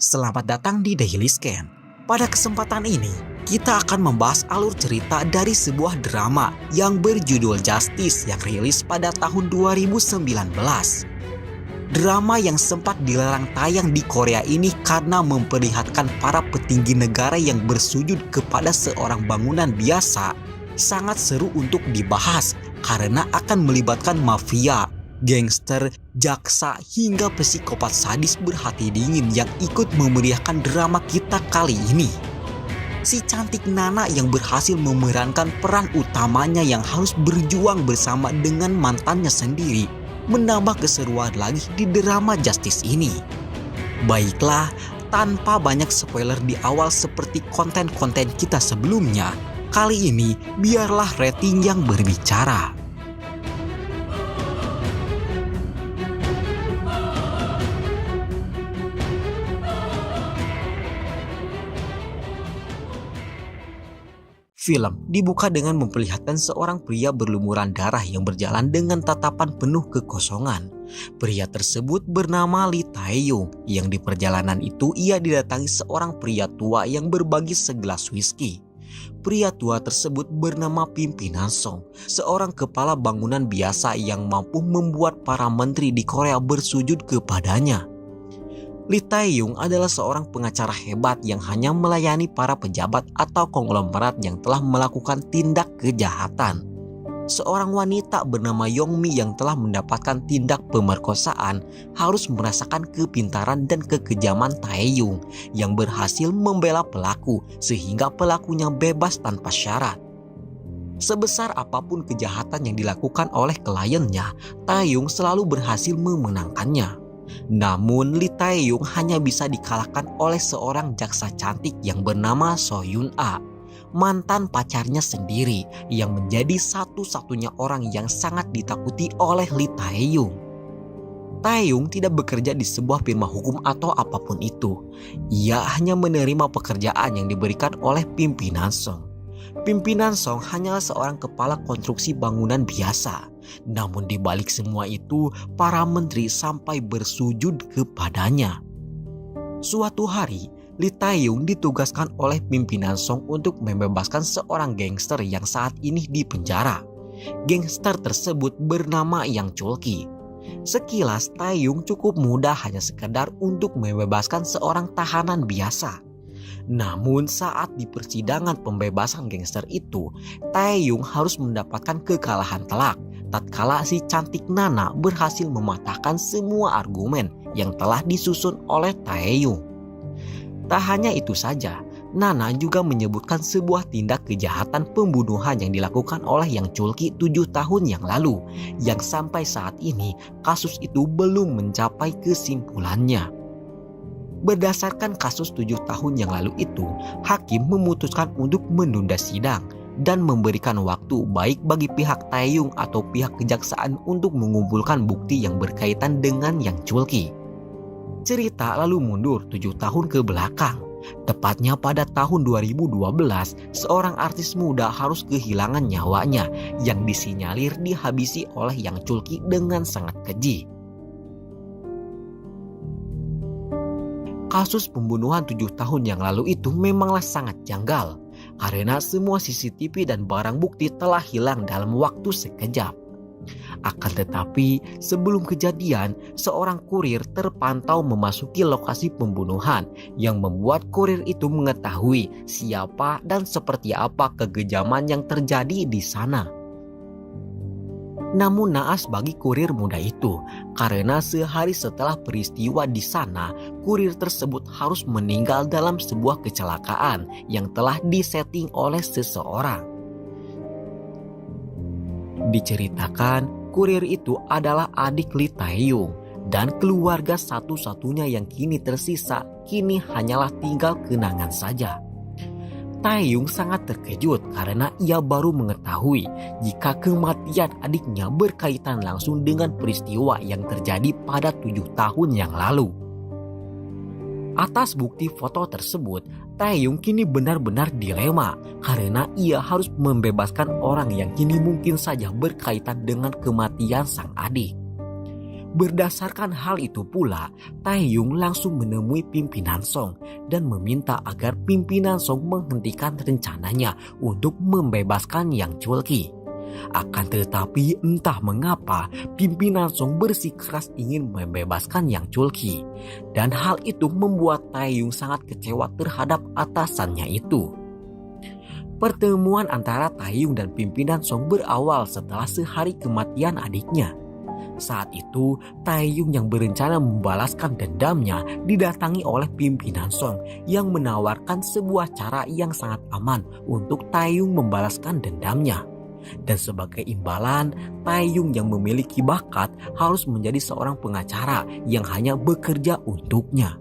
Selamat datang di Daily Scan. Pada kesempatan ini, kita akan membahas alur cerita dari sebuah drama yang berjudul Justice yang rilis pada tahun 2019. Drama yang sempat dilarang tayang di Korea ini karena memperlihatkan para petinggi negara yang bersujud kepada seorang bangunan biasa. Sangat seru untuk dibahas karena akan melibatkan mafia, gangster, jaksa, hingga psikopat sadis berhati dingin yang ikut memeriahkan drama kita kali ini. Si cantik Nana yang berhasil memerankan peran utamanya yang harus berjuang bersama dengan mantannya sendiri menambah keseruan lagi di drama Justice ini. Baiklah, tanpa banyak spoiler di awal seperti konten-konten kita sebelumnya, kali ini biarlah rating yang berbicara. Film dibuka dengan memperlihatkan seorang pria berlumuran darah yang berjalan dengan tatapan penuh kekosongan. Pria tersebut bernama Lee Tae-young yang di perjalanan itu ia didatangi seorang pria tua yang berbagi segelas whisky. Pria tua tersebut bernama Pimpinan Song, seorang kepala bangunan biasa yang mampu membuat para menteri di Korea bersujud kepadanya. Lee Tae-young adalah seorang pengacara hebat yang hanya melayani para pejabat atau konglomerat yang telah melakukan tindak kejahatan. Seorang wanita bernama Yong-mi yang telah mendapatkan tindak pemerkosaan harus merasakan kepintaran dan kekejaman Tae-young yang berhasil membela pelaku sehingga pelakunya bebas tanpa syarat. Sebesar apapun kejahatan yang dilakukan oleh kliennya, Tae-young selalu berhasil memenangkannya. Namun Lee Tae-young hanya bisa dikalahkan oleh seorang jaksa cantik yang bernama So Yun-a, mantan pacarnya sendiri yang menjadi satu-satunya orang yang sangat ditakuti oleh Lee Tae-young. Tae-young tidak bekerja di sebuah firma hukum atau apapun itu. Ia hanya menerima pekerjaan yang diberikan oleh Pimpinan Song. Pimpinan Song hanyalah seorang kepala konstruksi bangunan biasa. Namun di balik semua itu, para menteri sampai bersujud kepadanya. Suatu hari, Lee Tae-young ditugaskan oleh Pimpinan Song untuk membebaskan seorang gangster yang saat ini di penjara. Gangster tersebut bernama Yang Chul-ki. Sekilas Tae-young cukup mudah hanya sekedar untuk membebaskan seorang tahanan biasa. Namun saat di persidangan pembebasan gangster itu, Tae-young harus mendapatkan kekalahan telak tatkala si cantik Nana berhasil mematahkan semua argumen yang telah disusun oleh Tae-young. Tak hanya itu saja, Nana juga menyebutkan sebuah tindak kejahatan pembunuhan yang dilakukan oleh Yang Chul-ki 7 tahun yang lalu, yang sampai saat ini kasus itu belum mencapai kesimpulannya. Berdasarkan kasus 7 tahun yang lalu itu, hakim memutuskan untuk menunda sidang dan memberikan waktu baik bagi pihak Tae-young atau pihak kejaksaan untuk mengumpulkan bukti yang berkaitan dengan Yang Chul-ki. Cerita lalu mundur 7 tahun ke belakang. Tepatnya pada tahun 2012, seorang artis muda harus kehilangan nyawanya yang disinyalir dihabisi oleh Yang Chul-ki dengan sangat keji. Kasus pembunuhan 7 tahun yang lalu itu memanglah sangat janggal karena semua CCTV dan barang bukti telah hilang dalam waktu sekejap. Akan tetapi sebelum kejadian, seorang kurir terpantau memasuki lokasi pembunuhan yang membuat kurir itu mengetahui siapa dan seperti apa kekejaman yang terjadi di sana. Namun naas bagi kurir muda itu, karena sehari setelah peristiwa di sana, kurir tersebut harus meninggal dalam sebuah kecelakaan yang telah disetting oleh seseorang. Diceritakan, kurir itu adalah adik Lee Tae-young dan keluarga satu-satunya yang kini tersisa kini hanyalah tinggal kenangan saja. Tae-young sangat terkejut karena ia baru mengetahui jika kematian adiknya berkaitan langsung dengan peristiwa yang terjadi pada 7 tahun yang lalu. Atas bukti foto tersebut, Tae-young kini benar-benar dilema karena ia harus membebaskan orang yang kini mungkin saja berkaitan dengan kematian sang adik. Berdasarkan hal itu pula, Taeyong langsung menemui pimpinan Song dan meminta agar pimpinan Song menghentikan rencananya untuk membebaskan Yang Chulki. Akan tetapi entah mengapa pimpinan Song bersikeras ingin membebaskan Yang Chulki, dan hal itu membuat Taeyong sangat kecewa terhadap atasannya itu. Pertemuan antara Taeyong dan pimpinan Song berawal setelah sehari kematian adiknya. Saat itu, Taeyong yang berencana membalaskan dendamnya didatangi oleh pimpinan Song yang menawarkan sebuah cara yang sangat aman untuk Taeyong membalaskan dendamnya. Dan sebagai imbalan, Taeyong yang memiliki bakat harus menjadi seorang pengacara yang hanya bekerja untuknya.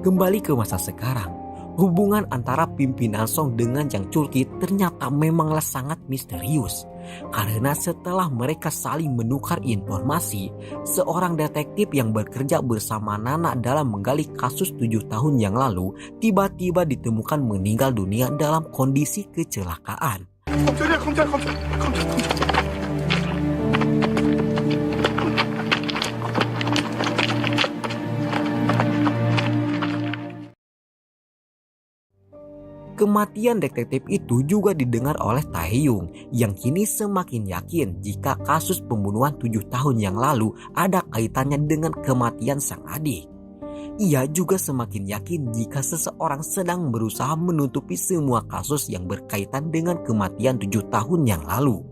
Kembali ke masa sekarang, hubungan antara pimpinan Song dengan Yang Chulki ternyata memanglah sangat misterius. Karena setelah mereka saling menukar informasi, seorang detektif yang bekerja bersama Nana dalam menggali kasus 7 tahun yang lalu tiba-tiba ditemukan meninggal dunia dalam kondisi kecelakaan. Kematian detektif itu juga didengar oleh Taeyong yang kini semakin yakin jika kasus pembunuhan 7 tahun yang lalu ada kaitannya dengan kematian sang adik. Ia juga semakin yakin jika seseorang sedang berusaha menutupi semua kasus yang berkaitan dengan kematian 7 tahun yang lalu.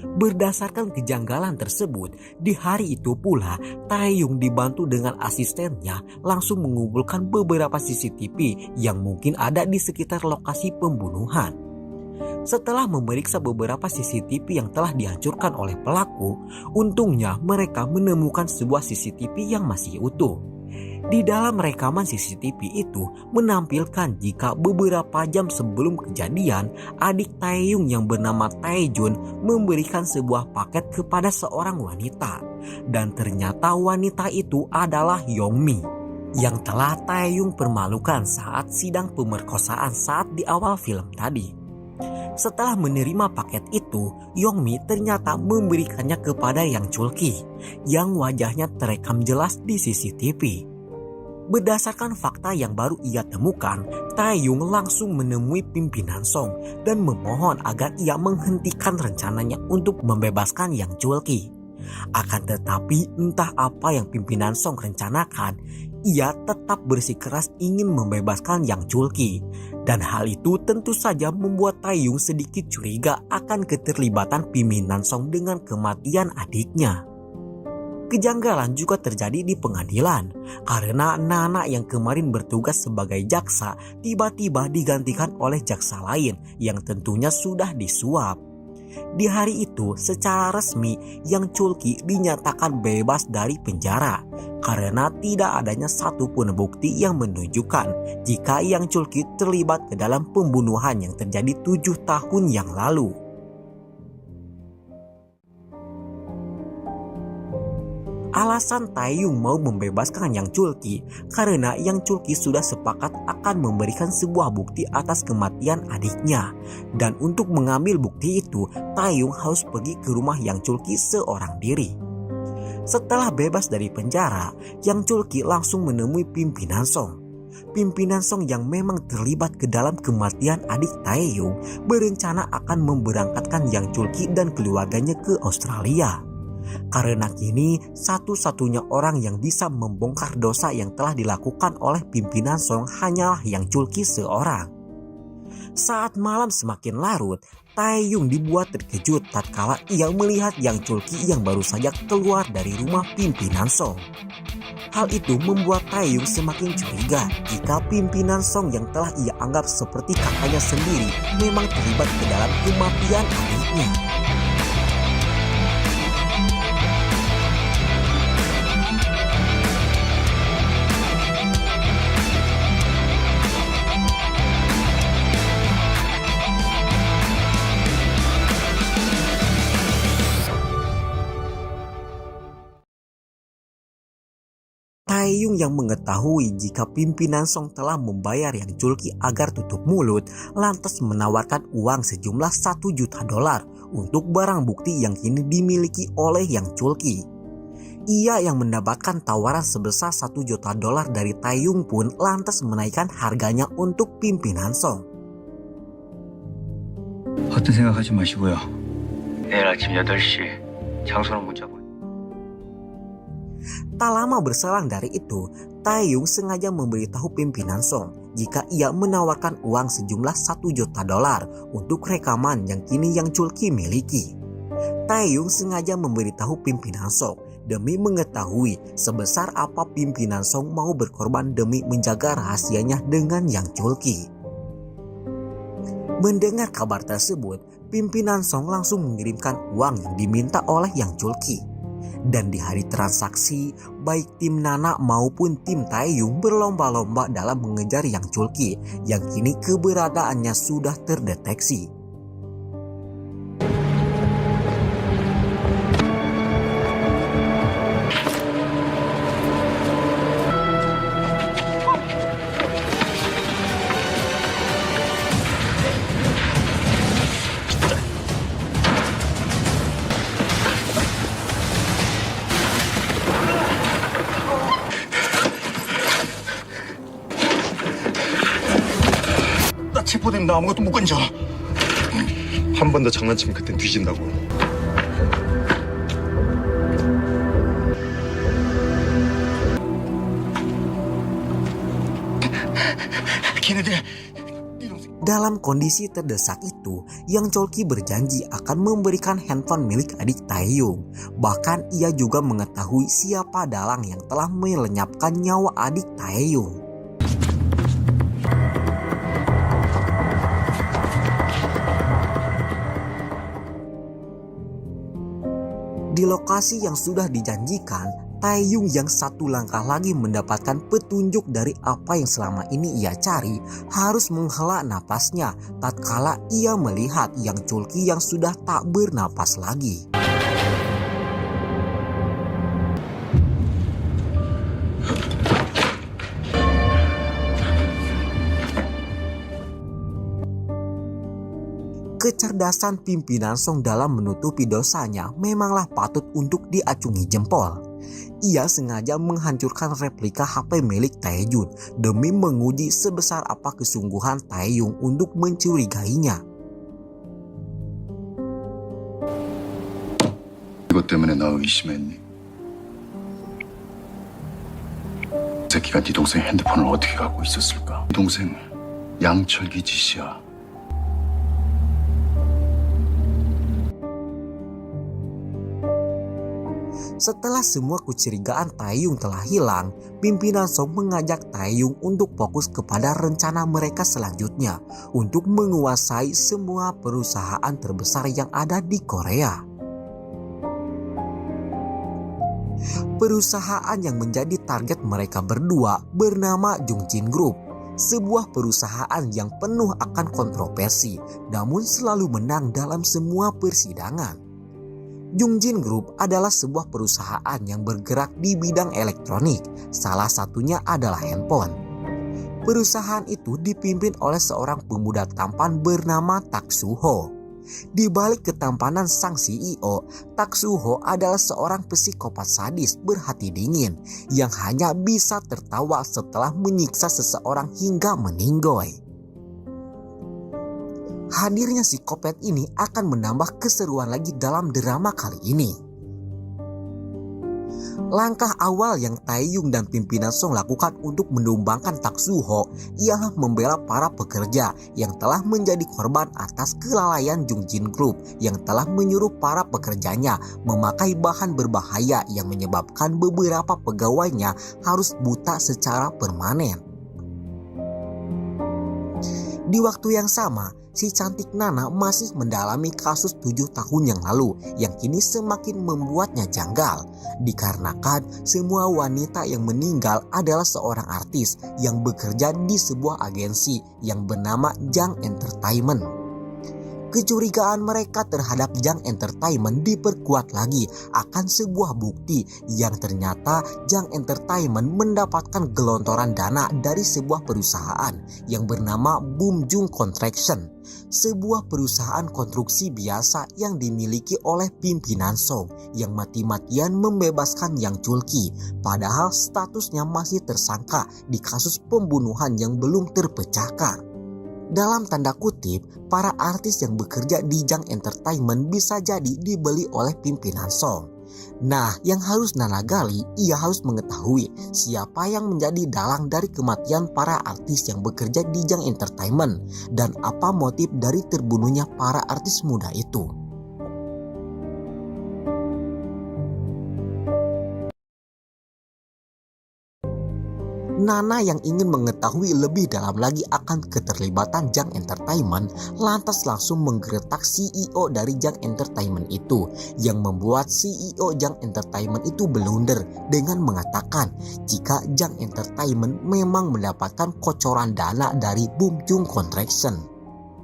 Berdasarkan kejanggalan tersebut, di hari itu pula Taeyong dibantu dengan asistennya langsung mengumpulkan beberapa CCTV yang mungkin ada di sekitar lokasi pembunuhan. Setelah memeriksa beberapa CCTV yang telah dihancurkan oleh pelaku, untungnya mereka menemukan sebuah CCTV yang masih utuh. Di dalam rekaman CCTV itu menampilkan jika beberapa jam sebelum kejadian, adik Taeyong yang bernama Taejun memberikan sebuah paket kepada seorang wanita. Dan ternyata wanita itu adalah Yongmi yang telah Taeyong permalukan saat sidang pemerkosaan saat di awal film tadi. Setelah menerima paket itu, Yongmi ternyata memberikannya kepada Yang Chulki yang wajahnya terekam jelas di CCTV. Berdasarkan fakta yang baru ia temukan, Taeyong langsung menemui pimpinan Song dan memohon agar ia menghentikan rencananya untuk membebaskan Yang Chulki. Akan tetapi entah apa yang pimpinan Song rencanakan, ia tetap bersikeras ingin membebaskan Yang Chulki. Dan hal itu tentu saja membuat Taeyong sedikit curiga akan keterlibatan pimpinan Song dengan kematian adiknya. Kejanggalan juga terjadi di pengadilan karena Nana yang kemarin bertugas sebagai jaksa tiba-tiba digantikan oleh jaksa lain yang tentunya sudah disuap. Di hari itu secara resmi Yang Chulki dinyatakan bebas dari penjara karena tidak adanya satupun bukti yang menunjukkan jika Yang Chulki terlibat ke dalam pembunuhan yang terjadi 7 tahun yang lalu. Alasan Taeyong mau membebaskan Yang Chulki karena Yang Chulki sudah sepakat akan memberikan sebuah bukti atas kematian adiknya. Dan untuk mengambil bukti itu, Taeyong harus pergi ke rumah Yang Chulki seorang diri. Setelah bebas dari penjara, Yang Chulki langsung menemui pimpinan Song. Pimpinan Song yang memang terlibat ke dalam kematian adik Taeyong berencana akan memberangkatkan Yang Chulki dan keluarganya ke Australia. Karena kini satu-satunya orang yang bisa membongkar dosa yang telah dilakukan oleh pimpinan Song hanyalah Yang Chulki seorang. Saat malam semakin larut, Taeyong dibuat terkejut tatkala ia melihat Yang Chulki yang baru saja keluar dari rumah pimpinan Song. Hal itu membuat Taeyong semakin curiga jika pimpinan Song yang telah ia anggap seperti kakaknya sendiri memang terlibat ke dalam kematian adiknya. Taeyong yang mengetahui jika pimpinan Song telah membayar Yang Chulki agar tutup mulut, lantas menawarkan uang sejumlah $1 juta untuk barang bukti yang kini dimiliki oleh Yang Chulki. Ia yang mendapatkan tawaran sebesar $1 juta dari Taeyong pun lantas menaikkan harganya untuk pimpinan Song. 어떤 생각하지 마시고요. 내일 아침 8시 장소는 문자 보내. Tak lama berselang dari itu, Taeyong sengaja memberitahu pimpinan Song jika ia menawarkan uang sejumlah $1 juta untuk rekaman yang kini Yang Chul-ki miliki. Taeyong sengaja memberitahu pimpinan Song demi mengetahui sebesar apa pimpinan Song mau berkorban demi menjaga rahasianya dengan Yang Chul-ki. Mendengar kabar tersebut, pimpinan Song langsung mengirimkan uang yang diminta oleh Yang Chul-ki. Dan di hari transaksi, baik tim Nana maupun tim Taeyong berlomba-lomba dalam mengejar Yang Chul-ki yang kini keberadaannya sudah terdeteksi. 나 체포되면 나 아무것도 못 건져. 한 번 더 장난치면 그땐 뒤진다고. 걔네들 Dalam kondisi terdesak itu, Yang Chul-ki berjanji akan memberikan handphone milik adik Taeyong. Bahkan ia juga mengetahui siapa dalang yang telah melenyapkan nyawa adik Taeyong. Di lokasi yang sudah dijanjikan, Taeyong yang satu langkah lagi mendapatkan petunjuk dari apa yang selama ini ia cari harus menghela napasnya tatkala ia melihat Yang Chul-ki yang sudah tak bernapas lagi. Kecerdasan pimpinan Song dalam menutupi dosanya memanglah patut untuk diacungi jempol. Ia sengaja menghancurkan replika HP milik Taejun demi menguji sebesar apa kesungguhan Taeyong untuk mencurigainya. 이것 때문에 나 의심했니? 이 새끼가 네 동생 핸드폰을 어떻게 갖고 있었을까? 네 동생 양철기 짓이야. Setelah semua kecurigaan Taeyong telah hilang, pimpinan Song mengajak Taeyong untuk fokus kepada rencana mereka selanjutnya untuk menguasai semua perusahaan terbesar yang ada di Korea. Perusahaan yang menjadi target mereka berdua bernama Jungjin Group, sebuah perusahaan yang penuh akan kontroversi namun selalu menang dalam semua persidangan. Jungjin Group adalah sebuah perusahaan yang bergerak di bidang elektronik, salah satunya adalah handphone. Perusahaan itu dipimpin oleh seorang pemuda tampan bernama Tak Soo-ho. Di balik ketampanan sang CEO, Tak Soo-ho adalah seorang psikopat sadis berhati dingin yang hanya bisa tertawa setelah menyiksa seseorang hingga meninggoy. Hadirnya psikopat ini akan menambah keseruan lagi dalam drama kali ini. Langkah awal yang Taeyong dan pimpinan Song lakukan untuk menumbangkan Tak Soo-ho ialah membela para pekerja yang telah menjadi korban atas kelalaian Jungjin Group yang telah menyuruh para pekerjanya memakai bahan berbahaya yang menyebabkan beberapa pegawainya harus buta secara permanen. Di waktu yang sama, si cantik Nana masih mendalami kasus 7 tahun yang lalu yang kini semakin membuatnya janggal. Dikarenakan semua wanita yang meninggal adalah seorang artis yang bekerja di sebuah agensi yang bernama Jang Entertainment. Kecurigaan mereka terhadap Jang Entertainment diperkuat lagi akan sebuah bukti yang ternyata Jang Entertainment mendapatkan gelontoran dana dari sebuah perusahaan yang bernama Bum Jung Construction, sebuah perusahaan konstruksi biasa yang dimiliki oleh pimpinan Song yang mati-matian membebaskan Yang Chulki, padahal statusnya masih tersangka di kasus pembunuhan yang belum terpecahkan. Dalam tanda kutip, para artis yang bekerja di Jang Entertainment bisa jadi dibeli oleh pimpinan Song. Nah, yang harus Nana gali, ia harus mengetahui siapa yang menjadi dalang dari kematian para artis yang bekerja di Jang Entertainment dan apa motif dari terbunuhnya para artis muda itu. Nana yang ingin mengetahui lebih dalam lagi akan keterlibatan Jang Entertainment lantas langsung menggeretak CEO dari Jang Entertainment itu, yang membuat CEO Jang Entertainment itu blunder dengan mengatakan jika Jang Entertainment memang mendapatkan kocoran dana dari Bum Jung Construction.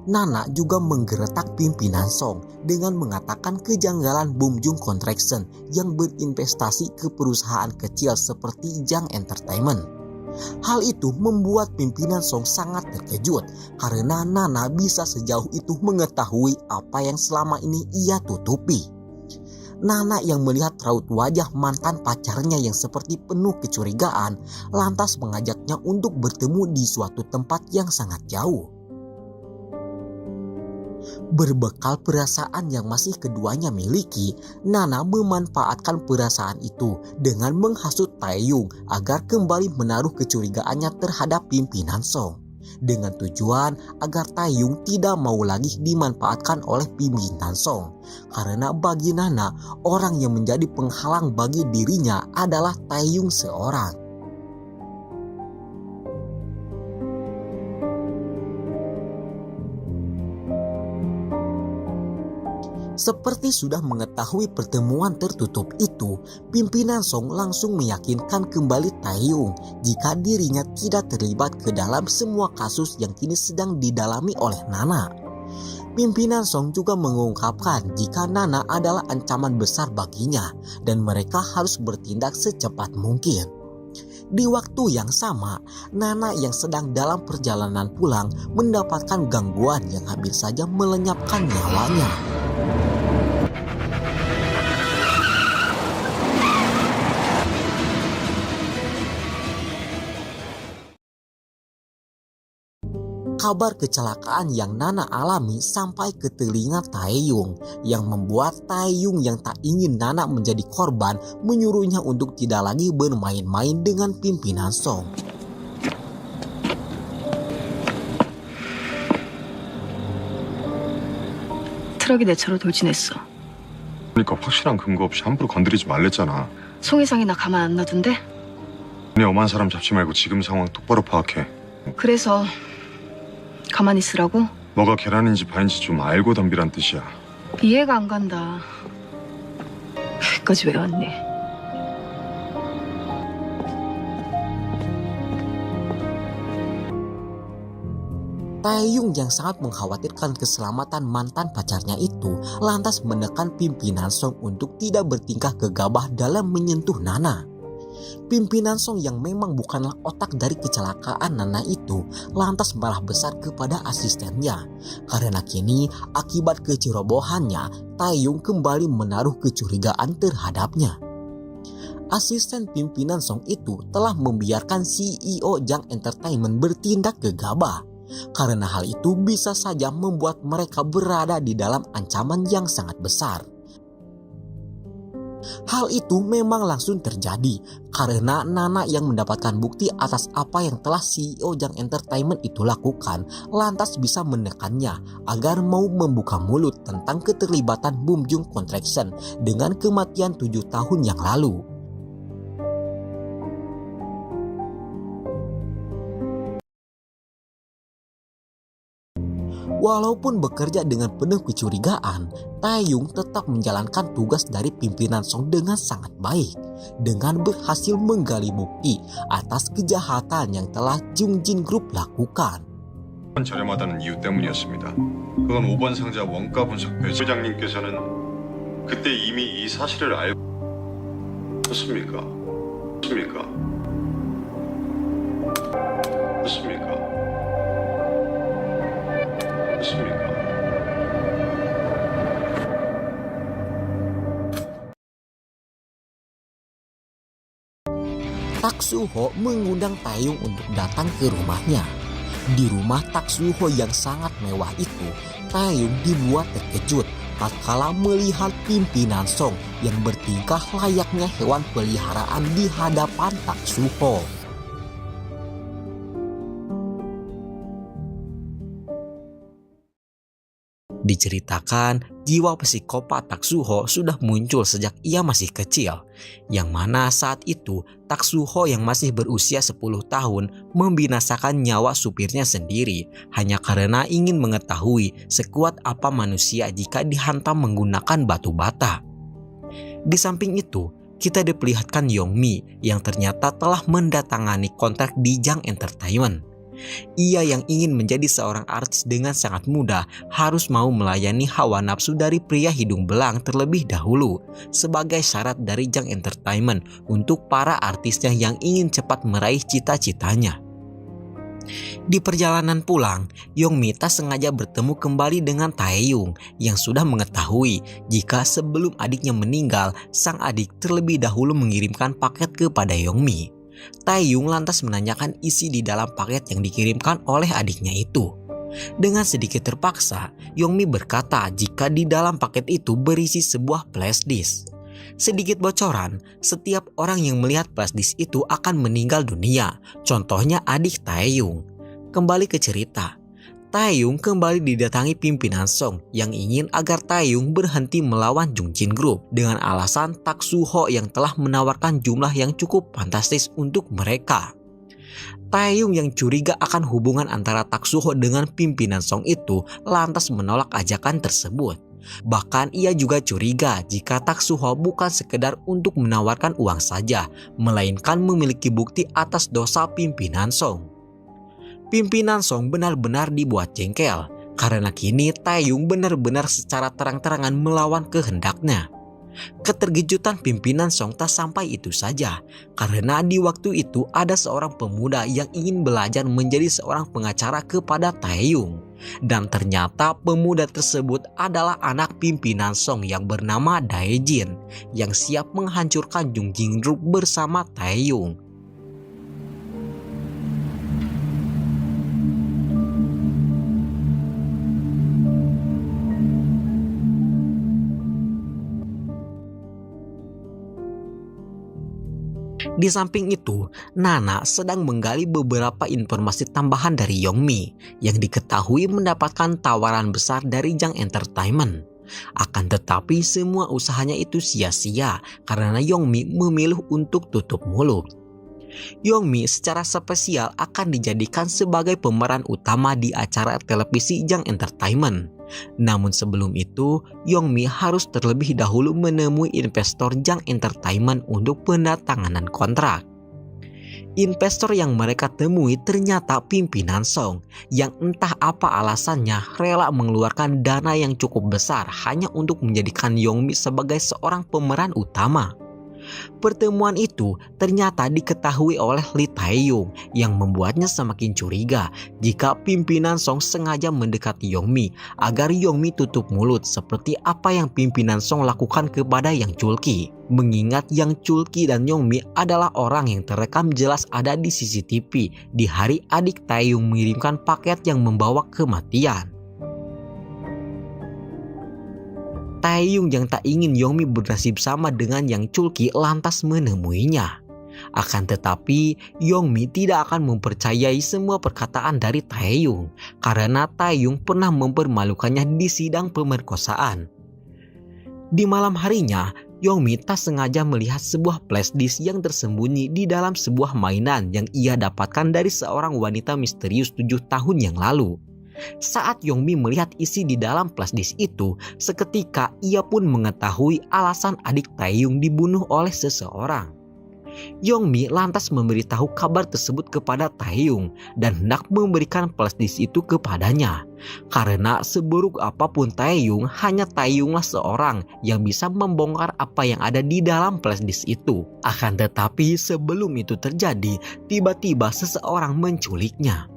Nana juga menggeretak pimpinan Song dengan mengatakan kejanggalan Bum Jung Construction yang berinvestasi ke perusahaan kecil seperti Jang Entertainment. Hal itu membuat pimpinan Song sangat terkejut karena Nana bisa sejauh itu mengetahui apa yang selama ini ia tutupi. Nana yang melihat raut wajah mantan pacarnya yang seperti penuh kecurigaan lantas mengajaknya untuk bertemu di suatu tempat yang sangat jauh. Berbekal perasaan yang masih keduanya miliki, Nana memanfaatkan perasaan itu dengan menghasut Taeyong agar kembali menaruh kecurigaannya terhadap pimpinan Song, dengan tujuan agar Taeyong tidak mau lagi dimanfaatkan oleh pimpinan Song. Karena bagi Nana, orang yang menjadi penghalang bagi dirinya adalah Taeyong seorang. Seperti sudah mengetahui pertemuan tertutup itu, pimpinan Song langsung meyakinkan kembali Taeyong jika dirinya tidak terlibat ke dalam semua kasus yang kini sedang didalami oleh Nana. Pimpinan Song juga mengungkapkan jika Nana adalah ancaman besar baginya dan mereka harus bertindak secepat mungkin. Di waktu yang sama, Nana yang sedang dalam perjalanan pulang mendapatkan gangguan yang hampir saja melenyapkan nyawanya. Kabar kecelakaan yang Nana alami sampai ke telinga Taeyong yang membuat Taeyong yang tak ingin Nana menjadi korban menyuruhnya untuk tidak lagi bermain-main dengan pimpinan Song. 트럭이 내 차로 돌진했어. 그러니까 확실한 근거 없이 함부로 건드리지 말랬잖아. 송혜상이 나 가만 안 놔둔대? 네 엄한 사람 잡지 말고 지금 상황 똑바로 파악해. 그래서 가만히 있으라고? 뭐가 계란인지 반인지 좀 알고 덤비란 뜻이야. 이해가 안 간다. 여기까지 왜 왔니? Taeyong yang sangat mengkhawatirkan keselamatan mantan pacarnya itu lantas menekan pimpinan Song untuk tidak bertingkah gegabah dalam menyentuh Nana. Pimpinan Song yang memang bukanlah otak dari kecelakaan Nana itu lantas marah besar kepada asistennya karena kini akibat kecerobohannya Taeyong kembali menaruh kecurigaan terhadapnya. Asisten pimpinan Song itu telah membiarkan CEO Jang Entertainment bertindak gegabah. Karena hal itu bisa saja membuat mereka berada di dalam ancaman yang sangat besar. Hal itu memang langsung terjadi karena Nana yang mendapatkan bukti atas apa yang telah CEO Jang Entertainment itu lakukan lantas bisa menekannya agar mau membuka mulut tentang keterlibatan Bum Jung Construction dengan kematian 7 tahun yang lalu. Walaupun bekerja dengan penuh kecurigaan, Taeyong tetap menjalankan tugas dari pimpinan Song dengan sangat baik, dengan berhasil menggali bukti atas kejahatan yang telah Jungjin Group lakukan. 저렴하다는 이유 때문이었습니다. 그건 5번 상자 원가 분석표 회장님께서는 그때 이미 이 사실을 알고 있습니까? 맞습니까? 맞습니까? 맞습니까? Tak Soo-ho mengundang Taeyong untuk datang ke rumahnya. Di rumah Tak Soo-ho yang sangat mewah itu, Taeyong dibuat terkejut tatkala melihat pimpinan Song yang bertingkah layaknya hewan peliharaan di hadapan Tak Soo-ho. Diceritakan, jiwa psikopat Tak Soo-ho sudah muncul sejak ia masih kecil, yang mana saat itu Tak Soo-ho yang masih berusia 10 tahun membinasakan nyawa supirnya sendiri hanya karena ingin mengetahui sekuat apa manusia jika dihantam menggunakan batu bata. Di samping itu, kita diperlihatkan Young-mi yang ternyata telah mendatangani kontrak di Jang Entertainment. Ia yang ingin menjadi seorang artis dengan sangat mudah harus mau melayani hawa nafsu dari pria hidung belang terlebih dahulu sebagai syarat dari Jang Entertainment untuk para artisnya yang ingin cepat meraih cita-citanya. Di perjalanan pulang, Young-mi tak sengaja bertemu kembali dengan Taeyong yang sudah mengetahui jika sebelum adiknya meninggal, sang adik terlebih dahulu mengirimkan paket kepada Young-mi. Taeyong lantas menanyakan isi di dalam paket yang dikirimkan oleh adiknya itu. Dengan sedikit terpaksa, Young-mi berkata jika di dalam paket itu berisi sebuah flash disk. Sedikit bocoran, setiap orang yang melihat flash disk itu akan meninggal dunia. Contohnya adik Taeyong. Kembali ke cerita. Taeyong kembali didatangi pimpinan Song yang ingin agar Taeyong berhenti melawan Jungjin Group dengan alasan Tak Soo-ho yang telah menawarkan jumlah yang cukup fantastis untuk mereka. Taeyong yang curiga akan hubungan antara Tak Soo-ho dengan pimpinan Song itu lantas menolak ajakan tersebut. Bahkan ia juga curiga jika Tak Soo-ho bukan sekedar untuk menawarkan uang saja, melainkan memiliki bukti atas dosa pimpinan Song. Pimpinan Song benar-benar dibuat jengkel karena kini Taeyong benar-benar secara terang-terangan melawan kehendaknya. Keterkejutan pimpinan Song tak sampai itu saja, karena di waktu itu ada seorang pemuda yang ingin belajar menjadi seorang pengacara kepada Taeyong. Dan ternyata pemuda tersebut adalah anak pimpinan Song yang bernama Dae-jin yang siap menghancurkan Jungjin Group bersama Taeyong. Di samping itu, Nana sedang menggali beberapa informasi tambahan dari Young-mi yang diketahui mendapatkan tawaran besar dari Jang Entertainment. Akan tetapi semua usahanya itu sia-sia karena Young-mi memilih untuk tutup mulut. Young-mi secara spesial akan dijadikan sebagai pemeran utama di acara televisi Jang Entertainment. Namun sebelum itu, Young-mi harus terlebih dahulu menemui investor Jang Entertainment untuk penandatanganan kontrak. Investor yang mereka temui ternyata pimpinan Song yang entah apa alasannya rela mengeluarkan dana yang cukup besar hanya untuk menjadikan Young-mi sebagai seorang pemeran utama. Pertemuan itu ternyata diketahui oleh Lee Taeyong yang membuatnya semakin curiga jika pimpinan Song sengaja mendekati Young-mi agar Young-mi tutup mulut seperti apa yang pimpinan Song lakukan kepada Yang Chul-ki. Mengingat Yang Chul-ki dan Young-mi adalah orang yang terekam jelas ada di CCTV di hari adik Taeyong mengirimkan paket yang membawa kematian. Taeyong yang tak ingin Young-mi bernasib sama dengan Yang Chul-ki lantas menemuinya. Akan tetapi, Young-mi tidak akan mempercayai semua perkataan dari Taeyong karena Taeyong pernah mempermalukannya di sidang pemerkosaan. Di malam harinya, Young-mi tak sengaja melihat sebuah flash disk yang tersembunyi di dalam sebuah mainan yang ia dapatkan dari seorang wanita misterius 7 tahun yang lalu. Saat Young-mi melihat isi di dalam flash disk itu, seketika ia pun mengetahui alasan adik Taeyong dibunuh oleh seseorang. Yongmi lantas memberitahu kabar tersebut kepada Taeyong dan hendak memberikan flashdisk itu kepadanya. Karena seburuk apapun Taeyong, hanya Taeyonglah seorang yang bisa membongkar apa yang ada di dalam flashdisk itu. Akan tetapi sebelum itu terjadi, tiba-tiba seseorang menculiknya.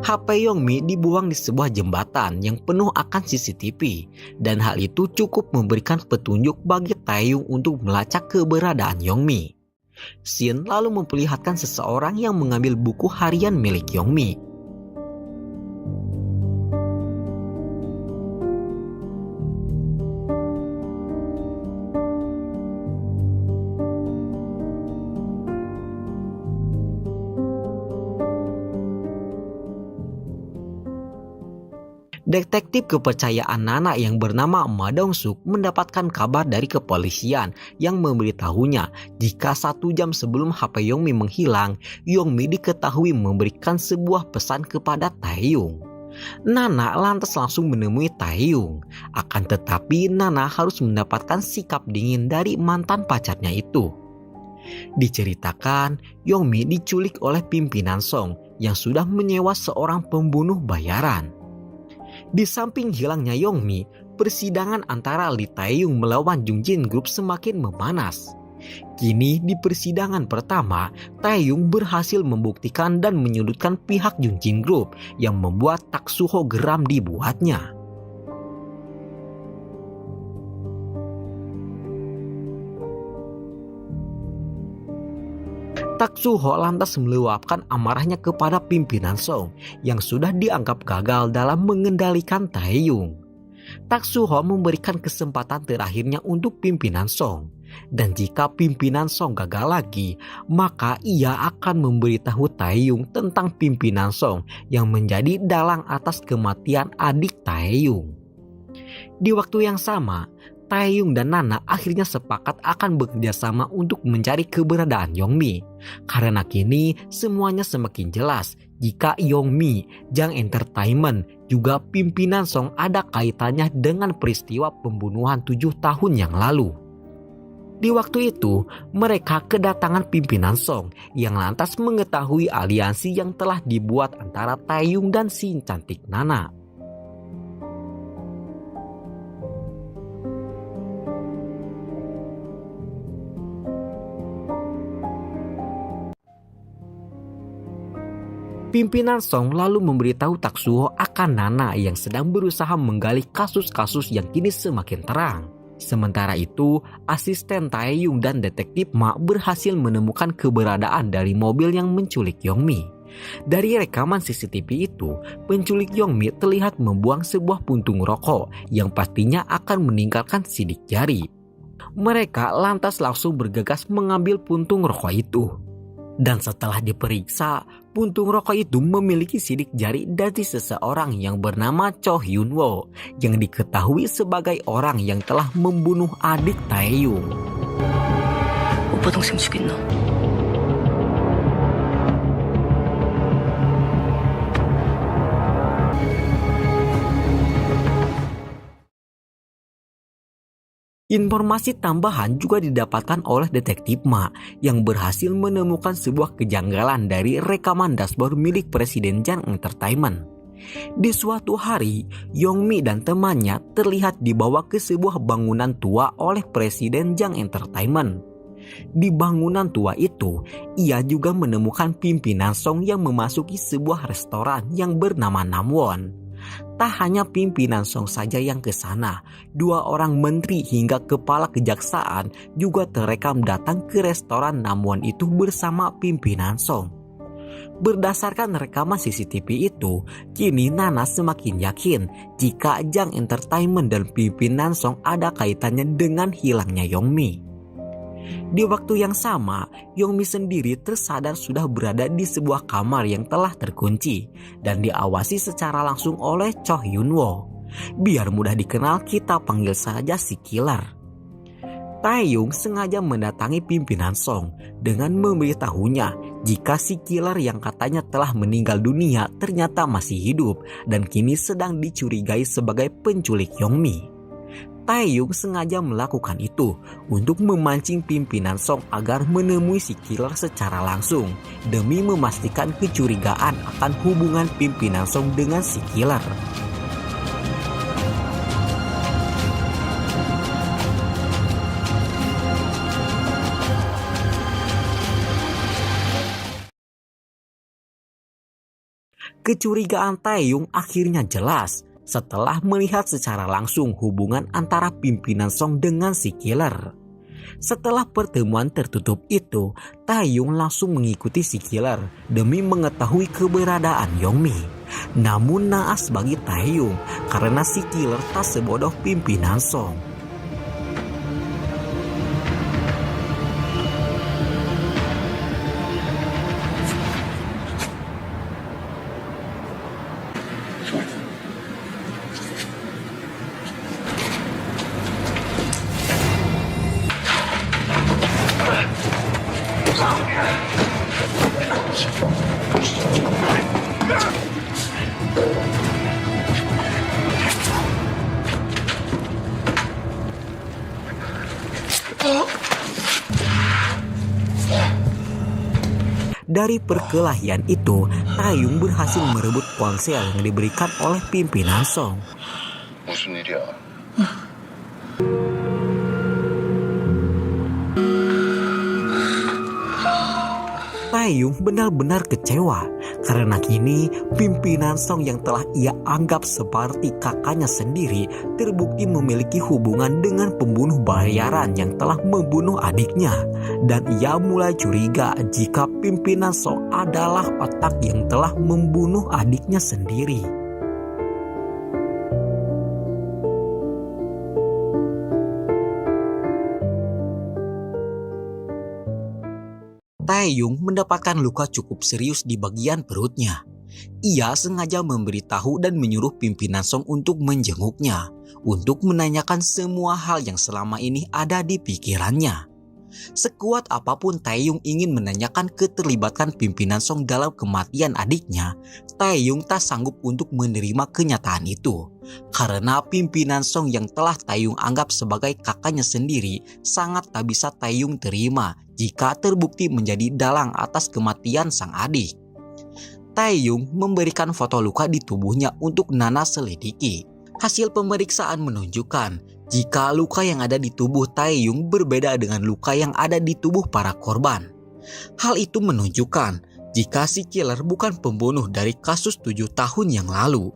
HP Yongmi dibuang di sebuah jembatan yang penuh akan CCTV, dan hal itu cukup memberikan petunjuk bagi Taeyong untuk melacak keberadaan Yongmi. Shin lalu memperlihatkan seseorang yang mengambil buku harian milik Yongmi. Detektif kepercayaan Nana yang bernama Ma Dong-suk mendapatkan kabar dari kepolisian yang memberitahunya jika 1 jam sebelum HP Yongmi menghilang, Yongmi diketahui memberikan sebuah pesan kepada Taeyong. Nana lantas langsung menemui Taeyong. Akan tetapi Nana harus mendapatkan sikap dingin dari mantan pacarnya itu. Diceritakan, Yongmi diculik oleh pimpinan Song yang sudah menyewa seorang pembunuh bayaran. Di samping hilangnya Yongmi, persidangan antara Lee Taeyong melawan Jung Jin Group semakin memanas. Kini di persidangan pertama, Taeyong berhasil membuktikan dan menyudutkan pihak Jung Jin Group yang membuat Taksuho geram dibuatnya. Taksuho lantas meluapkan amarahnya kepada pimpinan Song yang sudah dianggap gagal dalam mengendalikan Taeyong. Taksuho memberikan kesempatan terakhirnya untuk pimpinan Song, dan jika pimpinan Song gagal lagi, maka ia akan memberitahu Taeyong tentang pimpinan Song yang menjadi dalang atas kematian adik Taeyong. Di waktu yang sama, Taeyong dan Nana akhirnya sepakat akan bekerja sama untuk mencari keberadaan Yongmi. Karena kini semuanya semakin jelas jika Yongmi, Jang Entertainment, juga pimpinan Song ada kaitannya dengan peristiwa pembunuhan 7 tahun yang lalu. Di waktu itu, mereka kedatangan pimpinan Song yang lantas mengetahui aliansi yang telah dibuat antara Taeyong dan si cantik Nana. Pimpinan Song lalu memberitahu Taksuho akan Nana yang sedang berusaha menggali kasus-kasus yang kini semakin terang. Sementara itu, asisten Taeyong dan detektif Ma berhasil menemukan keberadaan dari mobil yang menculik Yongmi. Dari rekaman CCTV itu, penculik Yongmi terlihat membuang sebuah puntung rokok yang pastinya akan meninggalkan sidik jari. Mereka lantas langsung bergegas mengambil puntung rokok itu. Dan setelah diperiksa, puntung rokok itu memiliki sidik jari dari seseorang yang bernama Cho Hyun-woo yang diketahui sebagai orang yang telah membunuh adik Taeyong. 오빠 동생 죽인 너. Informasi tambahan juga didapatkan oleh detektif Ma yang berhasil menemukan sebuah kejanggalan dari rekaman dashboard milik Presiden Jang Entertainment. Di suatu hari, Yongmi dan temannya terlihat dibawa ke sebuah bangunan tua oleh Presiden Jang Entertainment. Di bangunan tua itu, ia juga menemukan pimpinan Song yang memasuki sebuah restoran yang bernama Namwon. Tak hanya pimpinan Song saja yang ke sana, 2 orang menteri hingga kepala kejaksaan juga terekam datang ke restoran Namwon itu bersama pimpinan Song. Berdasarkan rekaman CCTV itu, kini Nana semakin yakin jika Jang Entertainment dan pimpinan Song ada kaitannya dengan hilangnya Yongmi. Di waktu yang sama, Yongmi sendiri tersadar sudah berada di sebuah kamar yang telah terkunci dan diawasi secara langsung oleh Cho Hyun-woo. Biar mudah dikenal, kita panggil saja si killer. Taeyong sengaja mendatangi pimpinan Song dengan memberitahunya jika si killer yang katanya telah meninggal dunia ternyata masih hidup dan kini sedang dicurigai sebagai penculik Yongmi. Taeyong sengaja melakukan itu untuk memancing pimpinan Song agar menemui si killer secara langsung demi memastikan kecurigaan akan hubungan pimpinan Song dengan si killer. Kecurigaan Taeyong akhirnya jelas setelah melihat secara langsung hubungan antara pimpinan Song dengan si killer. Setelah pertemuan tertutup itu, Taeyong langsung mengikuti si killer demi mengetahui keberadaan Yongmi. Namun naas bagi Taeyong karena si killer tak sebodoh pimpinan Song. Dari perkelahian itu, Taeyong berhasil merebut ponsel yang diberikan oleh pimpinan Song. 무슨 일이야? Taeyong benar-benar kecewa karena kini pimpinan Song yang telah ia anggap seperti kakaknya sendiri terbukti memiliki hubungan dengan pembunuh bayaran yang telah membunuh adiknya, dan ia mulai curiga jika pimpinan Song adalah otak yang telah membunuh adiknya sendiri. Taeyong mendapatkan luka cukup serius di bagian perutnya. Ia sengaja memberitahu dan menyuruh pimpinan Song untuk menjenguknya, untuk menanyakan semua hal yang selama ini ada di pikirannya. Sekuat apapun Taeyong ingin menanyakan keterlibatan pimpinan Song dalam kematian adiknya, Taeyong tak sanggup untuk menerima kenyataan itu. Karena pimpinan Song yang telah Taeyong anggap sebagai kakaknya sendiri sangat tak bisa Taeyong terima jika terbukti menjadi dalang atas kematian sang adik. Taeyong memberikan foto luka di tubuhnya untuk Nana selidiki. Hasil pemeriksaan menunjukkan jika luka yang ada di tubuh Taeyong berbeda dengan luka yang ada di tubuh para korban. Hal itu menunjukkan jika si killer bukan pembunuh dari kasus 7 tahun yang lalu.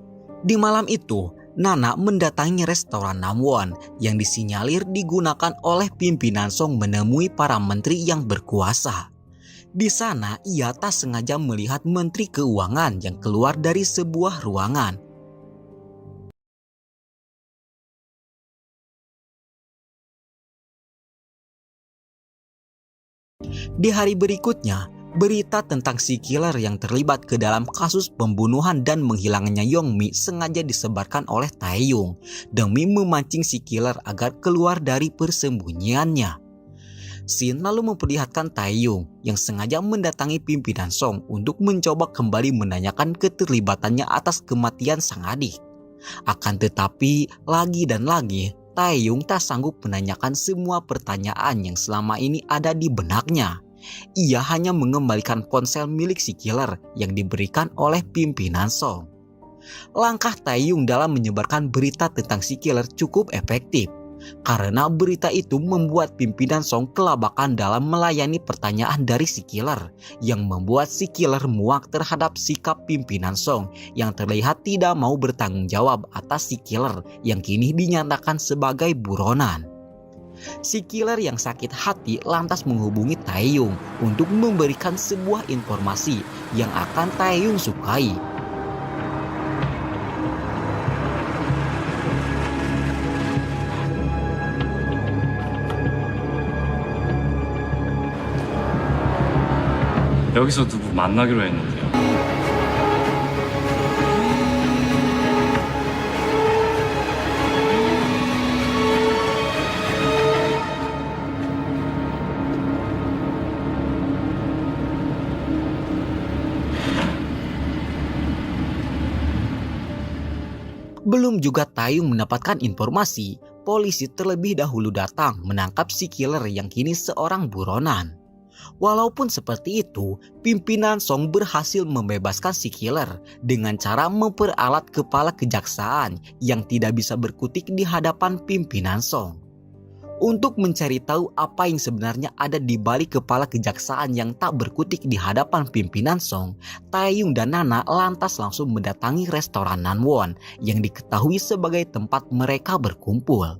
Di malam itu, Nana mendatangi restoran Namwon yang disinyalir digunakan oleh pimpinan Song menemui para menteri yang berkuasa. Di sana, ia tak sengaja melihat menteri keuangan yang keluar dari sebuah ruangan. Di hari berikutnya, berita tentang si killer yang terlibat ke dalam kasus pembunuhan dan menghilangnya Yongmi sengaja disebarkan oleh Taeyong demi memancing si killer agar keluar dari persembunyiannya. Shin lalu memperlihatkan Taeyong yang sengaja mendatangi pimpinan Song untuk mencoba kembali menanyakan keterlibatannya atas kematian sang adik. Akan tetapi, lagi dan lagi, Taeyong tak sanggup menanyakan semua pertanyaan yang selama ini ada di benaknya. Ia hanya mengembalikan ponsel milik si killer yang diberikan oleh pimpinan Song. Langkah Taeyong dalam menyebarkan berita tentang si killer cukup efektif, karena berita itu membuat pimpinan Song kelabakan dalam melayani pertanyaan dari si killer, yang membuat si killer muak terhadap sikap pimpinan Song yang terlihat tidak mau bertanggung jawab atas si killer yang kini dinyatakan sebagai buronan. Si killer yang sakit hati lantas menghubungi Taeyong untuk memberikan sebuah informasi yang akan Taeyong sukai. 여기서 누구 만나기로 했는데요. Belum juga Taeyong mendapatkan informasi, polisi terlebih dahulu datang menangkap si killer yang kini seorang buronan. Walaupun seperti itu, pimpinan Song berhasil membebaskan si killer dengan cara memperalat kepala kejaksaan yang tidak bisa berkutik di hadapan pimpinan Song. Untuk mencari tahu apa yang sebenarnya ada di balik kepala kejaksaan yang tak berkutik di hadapan pimpinan Song, Taeyong dan Nana lantas langsung mendatangi restoran Nanwon yang diketahui sebagai tempat mereka berkumpul.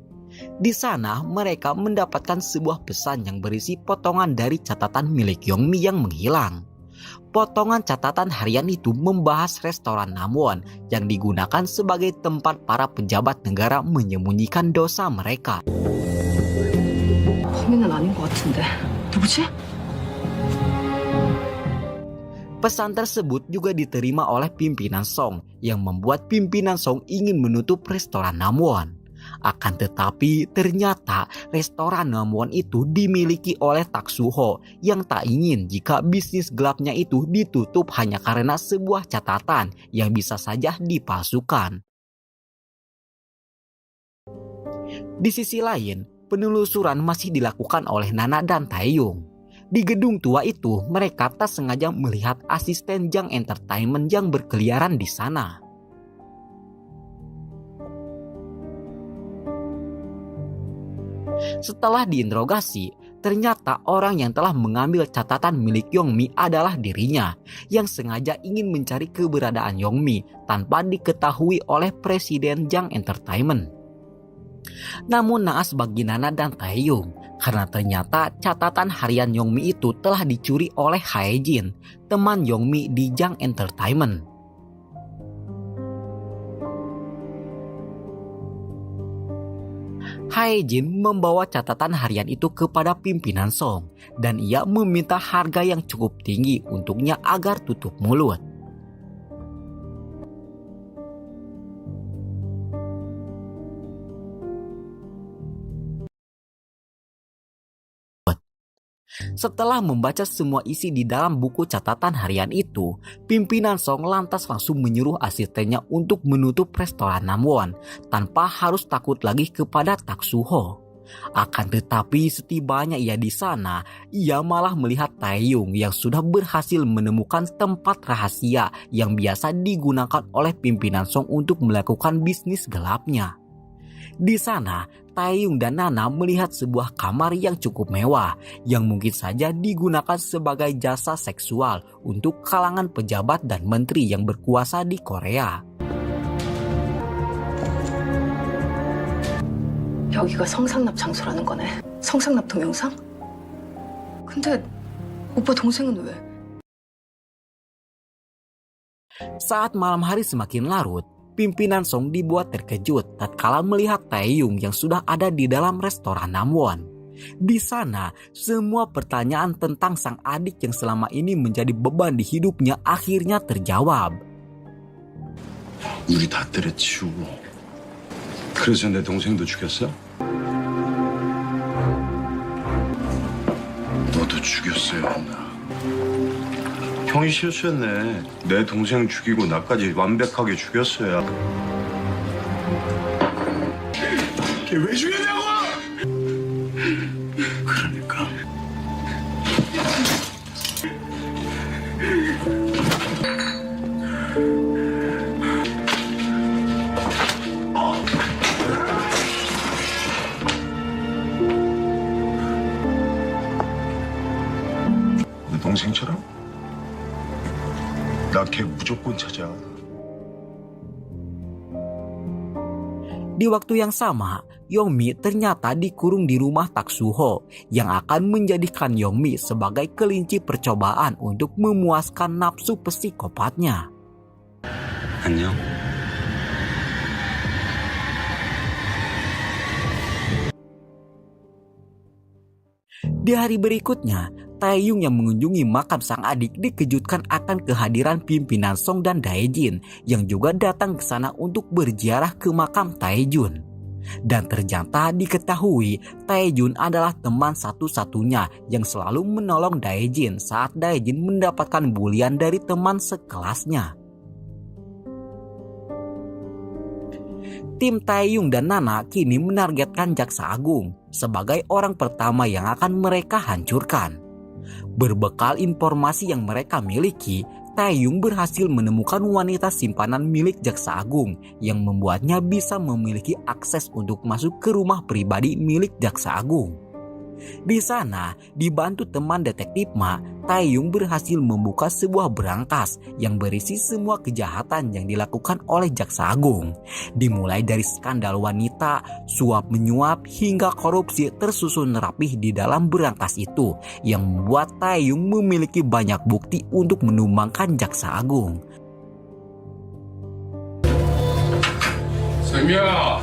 Di sana mereka mendapatkan sebuah pesan yang berisi potongan dari catatan milik Yongmi yang menghilang. Potongan catatan harian itu membahas restoran Namwon yang digunakan sebagai tempat para pejabat negara menyembunyikan dosa mereka. 범인은 아닌 것 같은데. 누구지? Pesan tersebut juga diterima oleh pimpinan Song yang membuat pimpinan Song ingin menutup restoran Namwon. Akan tetapi ternyata restoran Namwon itu dimiliki oleh Tak Suho yang tak ingin jika bisnis gelapnya itu ditutup hanya karena sebuah catatan yang bisa saja dipalsukan. Di sisi lain, penelusuran masih dilakukan oleh Nana dan Taeyong. Di gedung tua itu, mereka tak sengaja melihat asisten Jang Entertainment yang berkeliaran di sana. Setelah diinterogasi, ternyata orang yang telah mengambil catatan milik Yongmi adalah dirinya yang sengaja ingin mencari keberadaan Yongmi tanpa diketahui oleh Presiden Jang Entertainment. Namun naas bagi Nana dan Taeyong karena ternyata catatan harian Yongmi itu telah dicuri oleh Hae-jin, teman Yongmi di Jang Entertainment. Hae-jin membawa catatan harian itu kepada pimpinan Song dan ia meminta harga yang cukup tinggi untuknya agar tutup mulut. Setelah membaca semua isi di dalam buku catatan harian itu, pimpinan Song lantas langsung menyuruh asistennya untuk menutup restoran Namwon tanpa harus takut lagi kepada Tak Suho. Akan tetapi setibanya ia di sana, ia malah melihat Taeyong yang sudah berhasil menemukan tempat rahasia yang biasa digunakan oleh pimpinan Song untuk melakukan bisnis gelapnya. Di sana, Taeyong dan Nana melihat sebuah kamar yang cukup mewah yang mungkin saja digunakan sebagai jasa seksual untuk kalangan pejabat dan menteri yang berkuasa di Korea. 여기가 성상납 장소라는 거네. 성상납 동영상? 근데 오빠 동생은 왜? Saat malam hari semakin larut, pimpinan Song dibuat terkejut tatkala melihat Taeyong yang sudah ada di dalam restoran Namwon. Di sana, semua pertanyaan tentang sang adik yang selama ini menjadi beban di hidupnya akhirnya terjawab. 우리 다 때려치우고 그래서 내 동생도 죽였어? 너도 죽였어야 했나? 형이 실수했네. 내 동생 죽이고 나까지 완벽하게 죽였어야. 걔 왜 죽였냐고! 그러니까. 내 동생처럼? 나 걔 무조건 찾아. Di waktu yang sama, Yongmi ternyata dikurung di rumah Tak Suho yang akan menjadikan Yongmi sebagai kelinci percobaan untuk memuaskan nafsu psikopatnya. 안녕. Di hari berikutnya, Taeyong yang mengunjungi makam sang adik dikejutkan akan kehadiran pimpinan Song dan Dae-jin yang juga datang ke sana untuk berziarah ke makam Tae-jun. Dan ternyata diketahui Tae-jun adalah teman satu-satunya yang selalu menolong Dae-jin saat Dae-jin mendapatkan bulian dari teman sekelasnya. Tim Taeyong dan Nana kini menargetkan Jaksa Agung sebagai orang pertama yang akan mereka hancurkan. Berbekal informasi yang mereka miliki, Taeyong berhasil menemukan wanita simpanan milik Jaksa Agung yang membuatnya bisa memiliki akses untuk masuk ke rumah pribadi milik Jaksa Agung. Di sana, dibantu teman detektif Ma, Taeyong berhasil membuka sebuah berangkas yang berisi semua kejahatan yang dilakukan oleh Jaksa Agung. Dimulai dari skandal wanita, suap menyuap, hingga korupsi tersusun rapih di dalam berangkas itu, yang membuat Taeyong memiliki banyak bukti untuk menumbangkan Jaksa Agung. 세미야.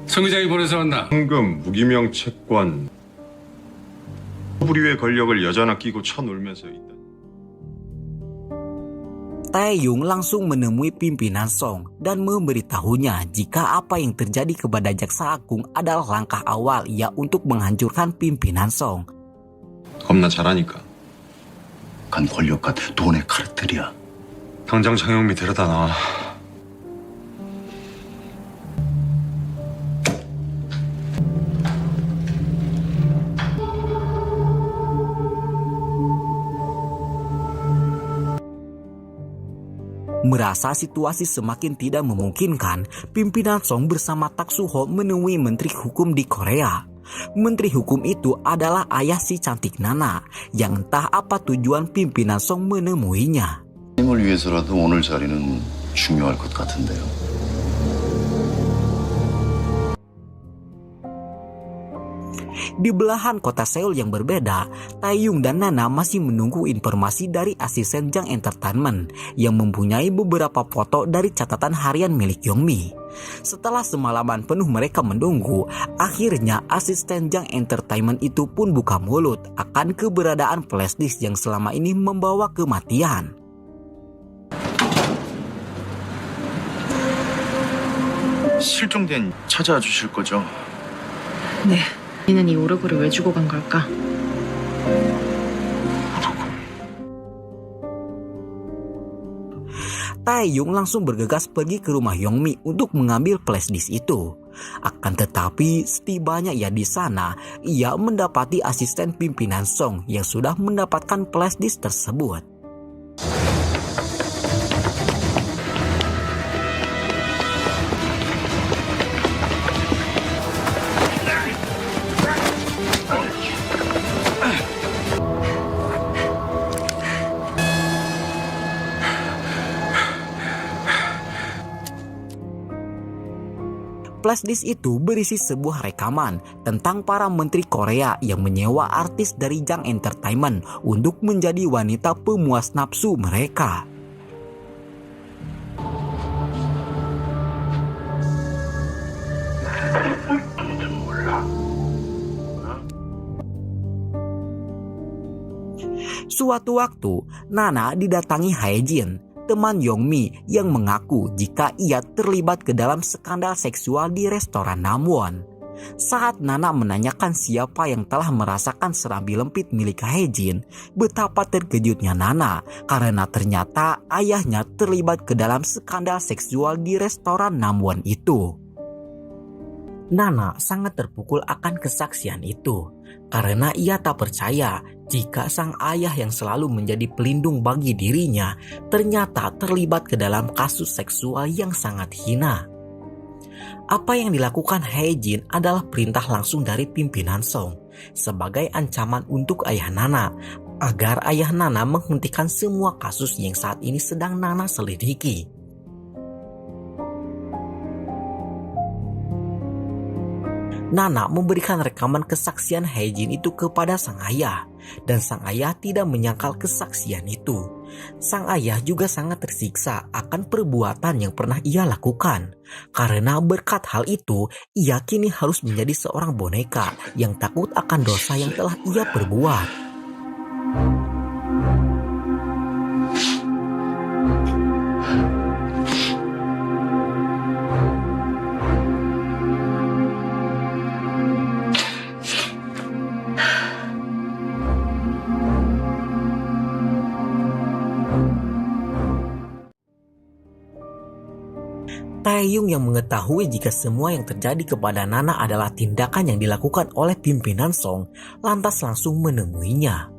성 의장이 보내서 왔나? 현금, 무기명 채권, 부류의 권력을 여자나 끼고 쳐놀면서 있다. Taeyong langsung menemui pimpinan Song dan memberitahunya jika apa yang terjadi kepada Jaksa Agung adalah langkah awal ia untuk menghancurkan pimpinan Song. 겁나 잘하니까. 간 권력과 돈의 카르텔이야. 당장 장영미 데려다 놔. Merasa situasi semakin tidak memungkinkan, pimpinan Song bersama Tak Suho menemui Menteri Hukum di Korea. Menteri Hukum itu adalah ayah si cantik Nana, yang entah apa tujuan pimpinan Song menemuinya. 힘을 위해서라도 오늘 자리는 중요할 것 같은데요. Di belahan kota Seoul yang berbeda, Taeyong dan Nana masih menunggu informasi dari asisten Jang Entertainment yang mempunyai beberapa foto dari catatan harian milik Yongmi. Setelah semalaman penuh mereka menunggu, akhirnya asisten Jang Entertainment itu pun buka mulut akan keberadaan flashdisk yang selama ini membawa kematian. 실종된 찾아와 주실 거죠? 네. 니는 이 오르골을 왜 주고 간 걸까? Taeyong langsung bergegas pergi ke rumah Yongmi untuk mengambil flashdisk itu. Akan tetapi, setibanya ia di sana, ia mendapati asisten pimpinan Song yang sudah mendapatkan flashdisk tersebut. Flashdisk itu berisi sebuah rekaman tentang para menteri Korea yang menyewa artis dari Jang Entertainment untuk menjadi wanita pemuas nafsu mereka. Suatu waktu, Nana didatangi Haejin, teman Yongmi yang mengaku jika ia terlibat ke dalam skandal seksual di restoran Namwon. Saat Nana menanyakan siapa yang telah merasakan serambi lempit milik Haejin, betapa terkejutnya Nana karena ternyata ayahnya terlibat ke dalam skandal seksual di restoran Namwon itu. Nana sangat terpukul akan kesaksian itu karena ia tak percaya jika sang ayah yang selalu menjadi pelindung bagi dirinya ternyata terlibat ke dalam kasus seksual yang sangat hina. Apa yang dilakukan Haejin adalah perintah langsung dari pimpinan Song sebagai ancaman untuk ayah Nana agar ayah Nana menghentikan semua kasus yang saat ini sedang Nana selidiki. Nana memberikan rekaman kesaksian Haejin itu kepada sang ayah, dan sang ayah tidak menyangkal kesaksian itu. Sang ayah juga sangat tersiksa akan perbuatan yang pernah ia lakukan. Karena berkat hal itu, ia kini harus menjadi seorang boneka yang takut akan dosa yang telah ia perbuat. Taeyong yang mengetahui jika semua yang terjadi kepada Nana adalah tindakan yang dilakukan oleh pimpinan Song, lantas langsung menemuinya.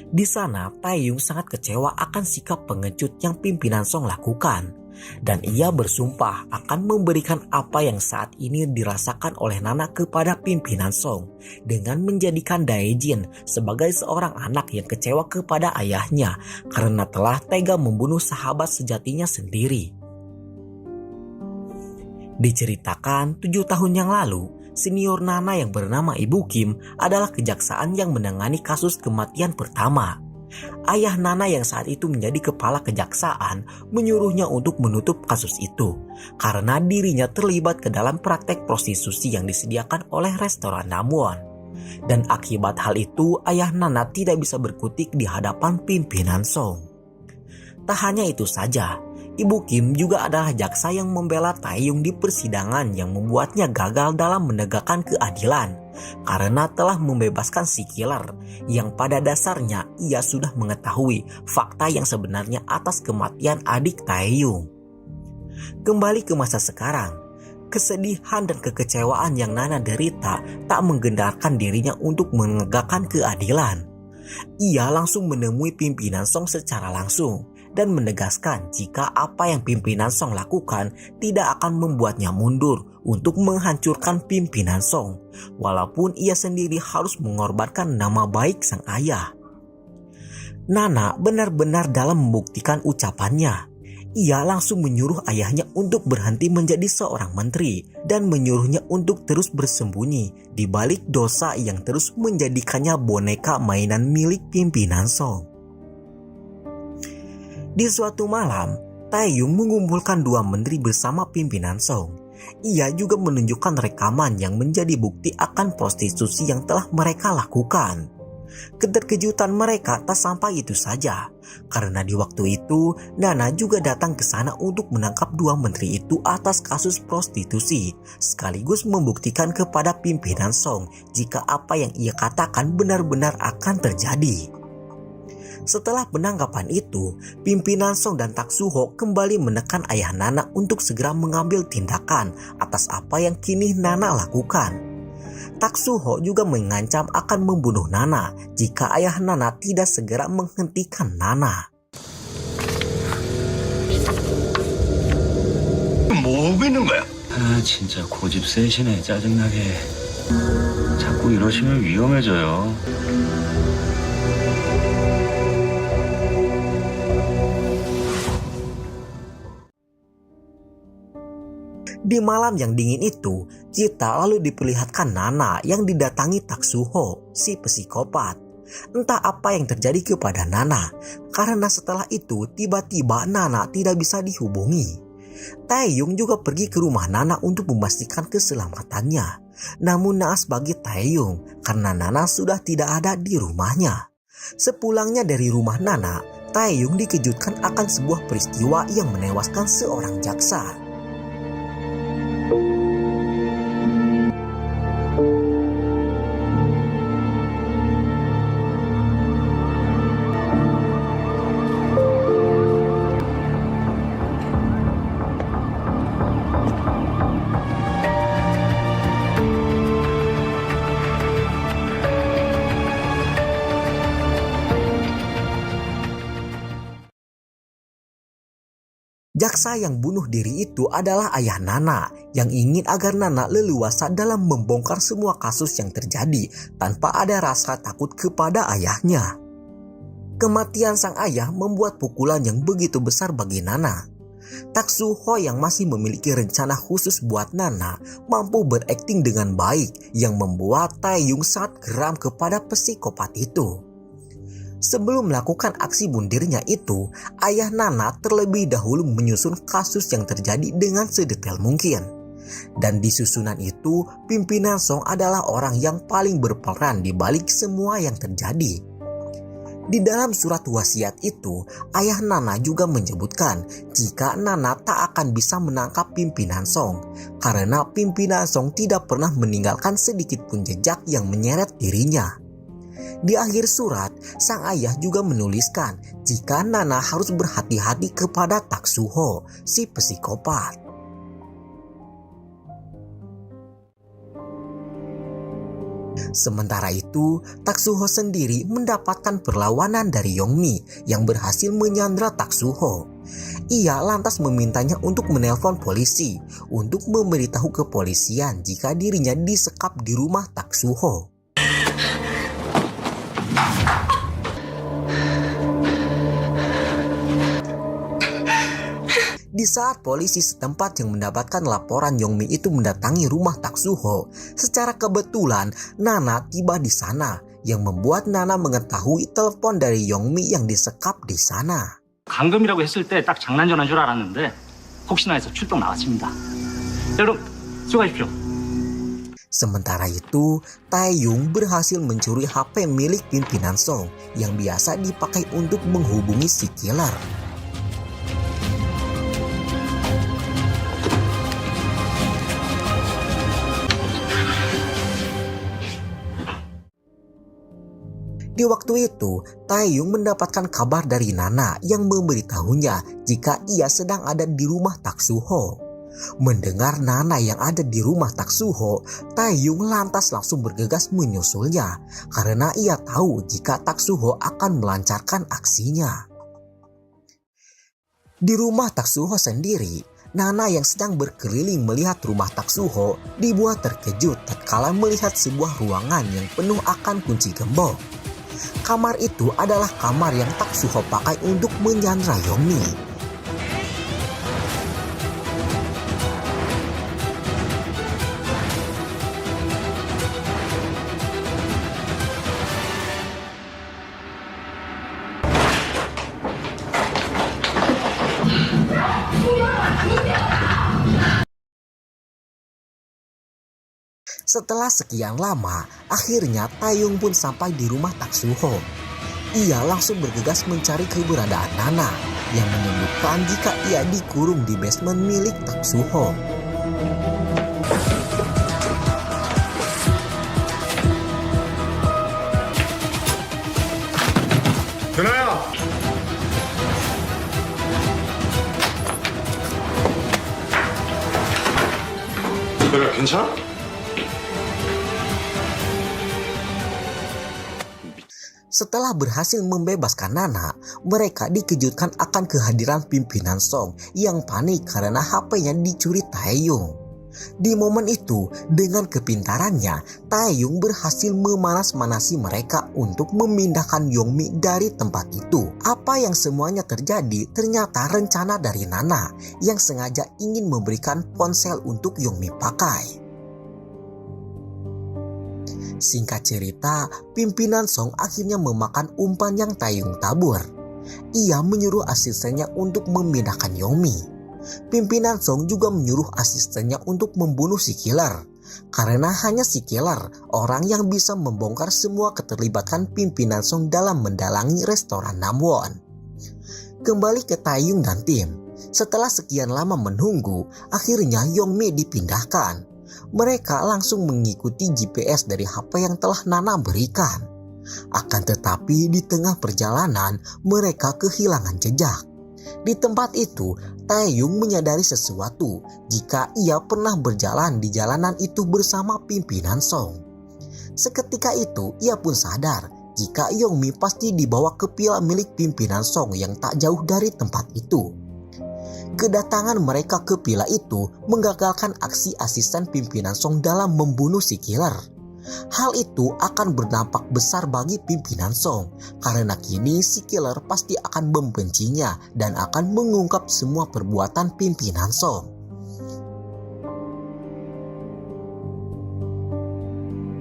Di sana, Taeyong sangat kecewa akan sikap pengecut yang pimpinan Song lakukan. Dan ia bersumpah akan memberikan apa yang saat ini dirasakan oleh Nana kepada pimpinan Song dengan menjadikan Daejin sebagai seorang anak yang kecewa kepada ayahnya karena telah tega membunuh sahabat sejatinya sendiri. Diceritakan 7 tahun yang lalu, senior Nana yang bernama Ibu Kim adalah kejaksaan yang menangani kasus kematian pertama. Ayah Nana yang saat itu menjadi kepala kejaksaan menyuruhnya untuk menutup kasus itu karena dirinya terlibat ke dalam praktek prostitusi yang disediakan oleh restoran Damwon. Dan akibat hal itu, ayah Nana tidak bisa berkutik di hadapan pimpinan Song. Tak hanya itu saja, Ibu Kim juga adalah jaksa yang membela Taeyong di persidangan yang membuatnya gagal dalam menegakkan keadilan karena telah membebaskan si killer yang pada dasarnya ia sudah mengetahui fakta yang sebenarnya atas kematian adik Taeyong. Kembali ke masa sekarang, kesedihan dan kekecewaan yang Nana derita tak menggendarkan dirinya untuk menegakkan keadilan. Ia langsung menemui pimpinan Song secara langsung dan menegaskan jika apa yang pimpinan Song lakukan tidak akan membuatnya mundur untuk menghancurkan pimpinan Song, walaupun ia sendiri harus mengorbankan nama baik sang ayah. Nana benar-benar dalam membuktikan ucapannya. Ia langsung menyuruh ayahnya untuk berhenti menjadi seorang menteri dan menyuruhnya untuk terus bersembunyi di balik dosa yang terus menjadikannya boneka mainan milik pimpinan Song. Di suatu malam, Taeyong mengumpulkan 2 menteri bersama pimpinan Song. Ia juga menunjukkan rekaman yang menjadi bukti akan prostitusi yang telah mereka lakukan. Keterkejutan mereka tak sampai itu saja, karena di waktu itu Nana juga datang ke sana untuk menangkap 2 menteri itu atas kasus prostitusi, sekaligus membuktikan kepada pimpinan Song jika apa yang ia katakan benar-benar akan terjadi. Setelah penangkapan itu, pimpinan Song dan Tak Suho kembali menekan ayah Nana untuk segera mengambil tindakan atas apa yang kini Nana lakukan. Tak Suho juga mengancam akan membunuh Nana jika ayah Nana tidak segera menghentikan Nana. 뭐 하고 있는 거야? 아 진짜 고집 세시네 짜증나게. 자꾸 이러시면 위험해져요. Di malam yang dingin itu, kita lalu diperlihatkan Nana yang didatangi Tak Suho, si psikopat. Entah apa yang terjadi kepada Nana, karena setelah itu tiba-tiba Nana tidak bisa dihubungi. Taeyong juga pergi ke rumah Nana untuk memastikan keselamatannya. Namun naas bagi Taeyong karena Nana sudah tidak ada di rumahnya. Sepulangnya dari rumah Nana, Taeyong dikejutkan akan sebuah peristiwa yang menewaskan seorang jaksa. Jaksa yang bunuh diri itu adalah ayah Nana yang ingin agar Nana leluasa dalam membongkar semua kasus yang terjadi tanpa ada rasa takut kepada ayahnya. Kematian sang ayah membuat pukulan yang begitu besar bagi Nana. Tak Suho yang masih memiliki rencana khusus buat Nana mampu berakting dengan baik yang membuat Taeyong sangat geram kepada psikopat itu. Sebelum melakukan aksi bundirnya itu, ayah Nana terlebih dahulu menyusun kasus yang terjadi dengan sedetail mungkin. Dan di susunan itu, pimpinan Song adalah orang yang paling berperan di balik semua yang terjadi. Di dalam surat wasiat itu, ayah Nana juga menyebutkan jika Nana tak akan bisa menangkap pimpinan Song, karena pimpinan Song tidak pernah meninggalkan sedikit pun jejak yang menyeret dirinya. Di akhir surat, sang ayah juga menuliskan jika Nana harus berhati-hati kepada Tak Suho, si psikopat. Sementara itu, Taksuho sendiri mendapatkan perlawanan dari Yongmi yang berhasil menyandra Taksuho. Ia lantas memintanya untuk menelpon polisi untuk memberitahu kepolisian jika dirinya disekap di rumah Taksuho. Di saat polisi setempat yang mendapatkan laporan Yongmi itu mendatangi rumah Taksuho, secara kebetulan Nana tiba di sana yang membuat Nana mengetahui telepon dari Yongmi yang disekap di sana. 감금이라고 했을 때 딱 장난 전화인 줄 알았는데 혹시나 해서 출동 나왔습니다. 자, 그럼 수고하십시오. Sementara itu, Taeyong berhasil mencuri HP milik pimpinan Song yang biasa dipakai untuk menghubungi si killer. Di waktu itu, Taeyong mendapatkan kabar dari Nana yang memberitahunya jika ia sedang ada di rumah Taksuho. Mendengar Nana yang ada di rumah Taksuho, Taeyong lantas langsung bergegas menyusulnya karena ia tahu jika Taksuho akan melancarkan aksinya. Di rumah Taksuho sendiri, Nana yang sedang berkeliling melihat rumah Taksuho dibuat terkejut tatkala melihat sebuah ruangan yang penuh akan kunci gembok. Kamar itu adalah kamar yang Taksuho pakai untuk menyandra Yongmi. Setelah sekian lama, akhirnya Taeyong pun sampai di rumah Taksuho. Ia langsung bergegas mencari keberadaan Nana yang menyebutkan jika ia dikurung di basement milik Taksuho. 누나야! 누나 괜찮아? Setelah berhasil membebaskan Nana, mereka dikejutkan akan kehadiran pimpinan Song yang panik karena HP-nya dicuri Taeyong. Di momen itu, dengan kepintarannya, Taeyong berhasil memanas-manasi mereka untuk memindahkan Yongmi dari tempat itu. Apa yang semuanya terjadi ternyata rencana dari Nana yang sengaja ingin memberikan ponsel untuk Yongmi pakai. Singkat cerita, pimpinan Song akhirnya memakan umpan yang Taeyong tabur. Ia menyuruh asistennya untuk memindahkan Yongmi. Pimpinan Song juga menyuruh asistennya untuk membunuh si killer. Karena hanya si killer, orang yang bisa membongkar semua keterlibatan pimpinan Song dalam mendalangi restoran Namwon. Kembali ke Taeyong dan tim. Setelah sekian lama menunggu, akhirnya Yongmi dipindahkan. Mereka langsung mengikuti GPS dari HP yang telah Nana berikan. Akan tetapi di tengah perjalanan mereka kehilangan jejak. Di tempat itu, Taeyong menyadari sesuatu jika ia pernah berjalan di jalanan itu bersama pimpinan Song. Seketika itu ia pun sadar jika Yongmi pasti dibawa ke villa milik pimpinan Song yang tak jauh dari tempat itu. Kedatangan mereka ke villa itu menggagalkan aksi asisten pimpinan Song dalam membunuh si killer. Hal itu akan berdampak besar bagi pimpinan Song karena kini si killer pasti akan membencinya dan akan mengungkap semua perbuatan pimpinan Song.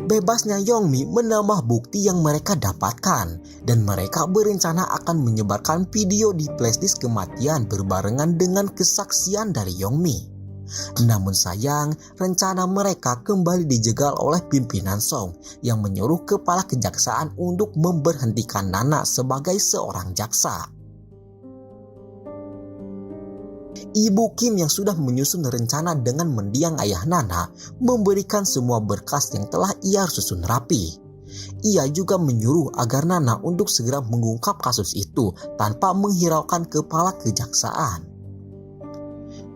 Bebasnya Yongmi menambah bukti yang mereka dapatkan dan mereka berencana akan menyebarkan video di flashdisk kematian berbarengan dengan kesaksian dari Yongmi. Namun sayang, rencana mereka kembali dijegal oleh pimpinan Song yang menyuruh kepala kejaksaan untuk memberhentikan Nana sebagai seorang jaksa. Ibu Kim yang sudah menyusun rencana dengan mendiang ayah Nana memberikan semua berkas yang telah ia susun rapi. Ia juga menyuruh agar Nana untuk segera mengungkap kasus itu tanpa menghiraukan kepala kejaksaan.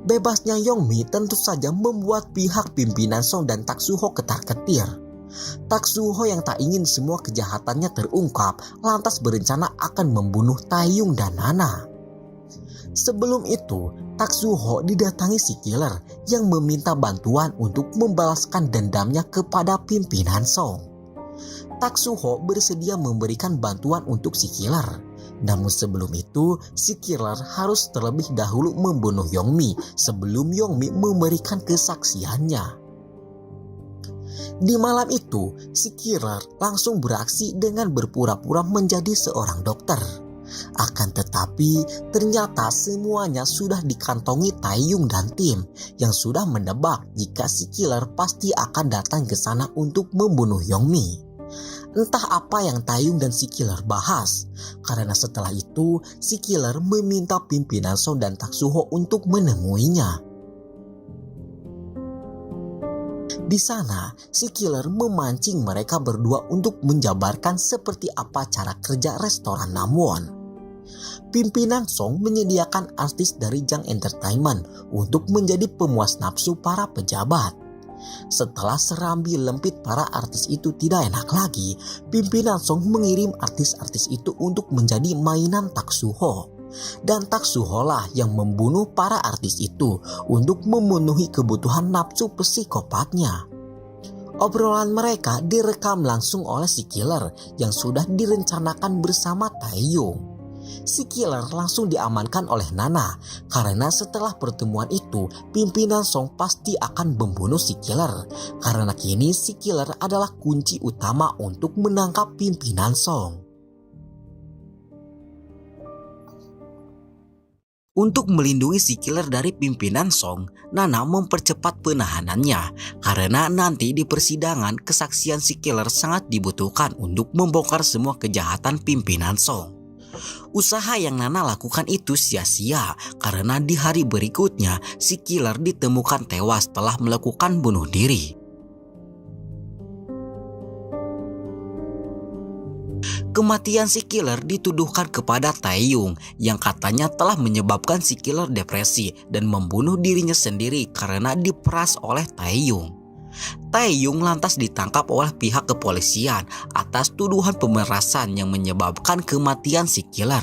Bebasnya Yongmi tentu saja membuat pihak pimpinan Song dan Taksuho ketar-ketir. Tak Soo-ho yang tak ingin semua kejahatannya terungkap lantas berencana akan membunuh Taeyong dan Nana. Sebelum itu, Tak Soo-ho didatangi si killer yang meminta bantuan untuk membalaskan dendamnya kepada pimpinan Song. Tak Soo-ho bersedia memberikan bantuan untuk si killer. Namun sebelum itu, si killer harus terlebih dahulu membunuh Yongmi sebelum Yongmi memberikan kesaksiannya. Di malam itu, si killer langsung beraksi dengan berpura-pura menjadi seorang dokter. Akan tetapi, ternyata semuanya sudah dikantongi Taeyong dan tim yang sudah menebak jika si killer pasti akan datang ke sana untuk membunuh Yongmi. Entah apa yang Taeyong dan si killer bahas, karena setelah itu si killer meminta pimpinan Song dan Tak Soo-ho untuk menemuinya. Di sana, si killer memancing mereka berdua untuk menjabarkan seperti apa cara kerja restoran Namwon. Pimpinan Song menyediakan artis dari Jang Entertainment untuk menjadi pemuas nafsu para pejabat. Setelah serambi lempit para artis itu tidak enak lagi, pimpinan Song mengirim artis-artis itu untuk menjadi mainan Tak Soo-ho. Dan Tak Soo-ho lah yang membunuh para artis itu untuk memenuhi kebutuhan nafsu psikopatnya. Obrolan mereka direkam langsung oleh si killer yang sudah direncanakan bersama Taeyong. Si killer langsung diamankan oleh Nana karena setelah pertemuan itu pimpinan Song pasti akan membunuh si killer karena kini si killer adalah kunci utama untuk menangkap pimpinan Song. Untuk melindungi si killer dari pimpinan Song, Nana mempercepat penahanannya karena nanti di persidangan kesaksian si killer sangat dibutuhkan untuk membongkar semua kejahatan pimpinan Song. Usaha yang Nana lakukan itu sia-sia karena di hari berikutnya si killer ditemukan tewas setelah melakukan bunuh diri. Kematian si killer dituduhkan kepada Taeyong yang katanya telah menyebabkan si killer depresi dan membunuh dirinya sendiri karena diperas oleh Taeyong. Taeyong lantas ditangkap oleh pihak kepolisian atas tuduhan pemerasan yang menyebabkan kematian si killer.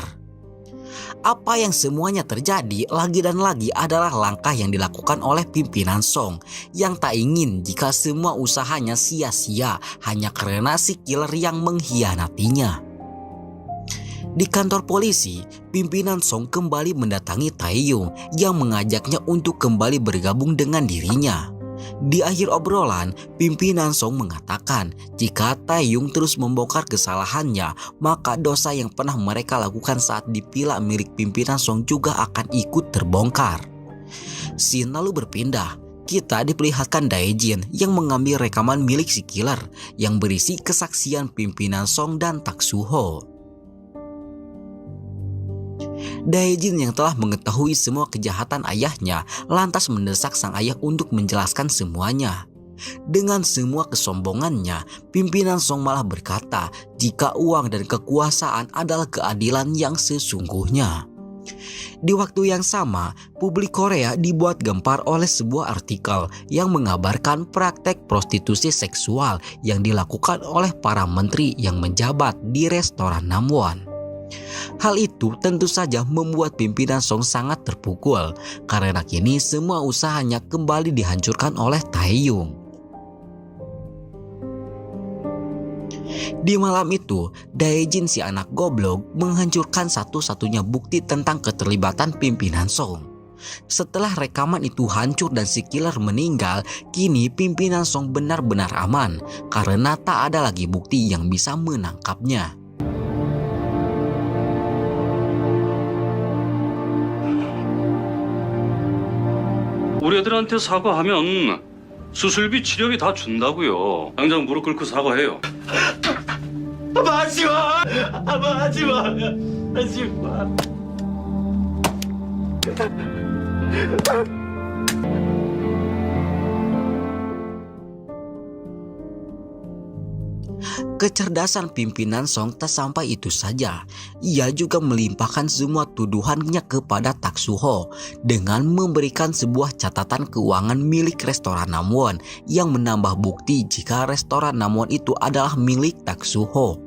Apa yang semuanya terjadi lagi dan lagi adalah langkah yang dilakukan oleh pimpinan Song yang tak ingin jika semua usahanya sia-sia hanya karena si killer yang mengkhianatinya. Di kantor polisi, pimpinan Song kembali mendatangi Taeyong yang mengajaknya untuk kembali bergabung dengan dirinya. Di akhir obrolan, pimpinan Song mengatakan jika Taeyong terus membongkar kesalahannya, maka dosa yang pernah mereka lakukan saat dipilak milik pimpinan Song juga akan ikut terbongkar. Scene lalu berpindah. Kita diperlihatkan Dae-jin yang mengambil rekaman milik si killer yang berisi kesaksian pimpinan Song dan Tak Soo-ho. Dae-jin yang telah mengetahui semua kejahatan ayahnya lantas mendesak sang ayah untuk menjelaskan semuanya. Dengan semua kesombongannya, pimpinan Song malah berkata jika uang dan kekuasaan adalah keadilan yang sesungguhnya. Di waktu yang sama, publik Korea dibuat gempar oleh sebuah artikel yang mengabarkan praktek prostitusi seksual yang dilakukan oleh para menteri yang menjabat di restoran Namwon. Hal itu tentu saja membuat pimpinan Song sangat terpukul karena kini semua usahanya kembali dihancurkan oleh Taeyong. Di malam itu, Dae-jin si anak goblok menghancurkan satu-satunya bukti tentang keterlibatan pimpinan Song. Setelah rekaman itu hancur dan si killer meninggal, kini pimpinan Song benar-benar aman karena tak ada lagi bukti yang bisa menangkapnya. 우리 애들한테 사과하면 수술비 치료비 다 준다고요. 당장 무릎 꿇고 사과해요. 하지마! 하지마! 하지마! Kecerdasan pimpinan Song tak sampai itu saja. Ia juga melimpahkan semua tuduhannya kepada Tak Su-ho dengan memberikan sebuah catatan keuangan milik restoran Namwon yang menambah bukti jika restoran Namwon itu adalah milik Tak Su-ho.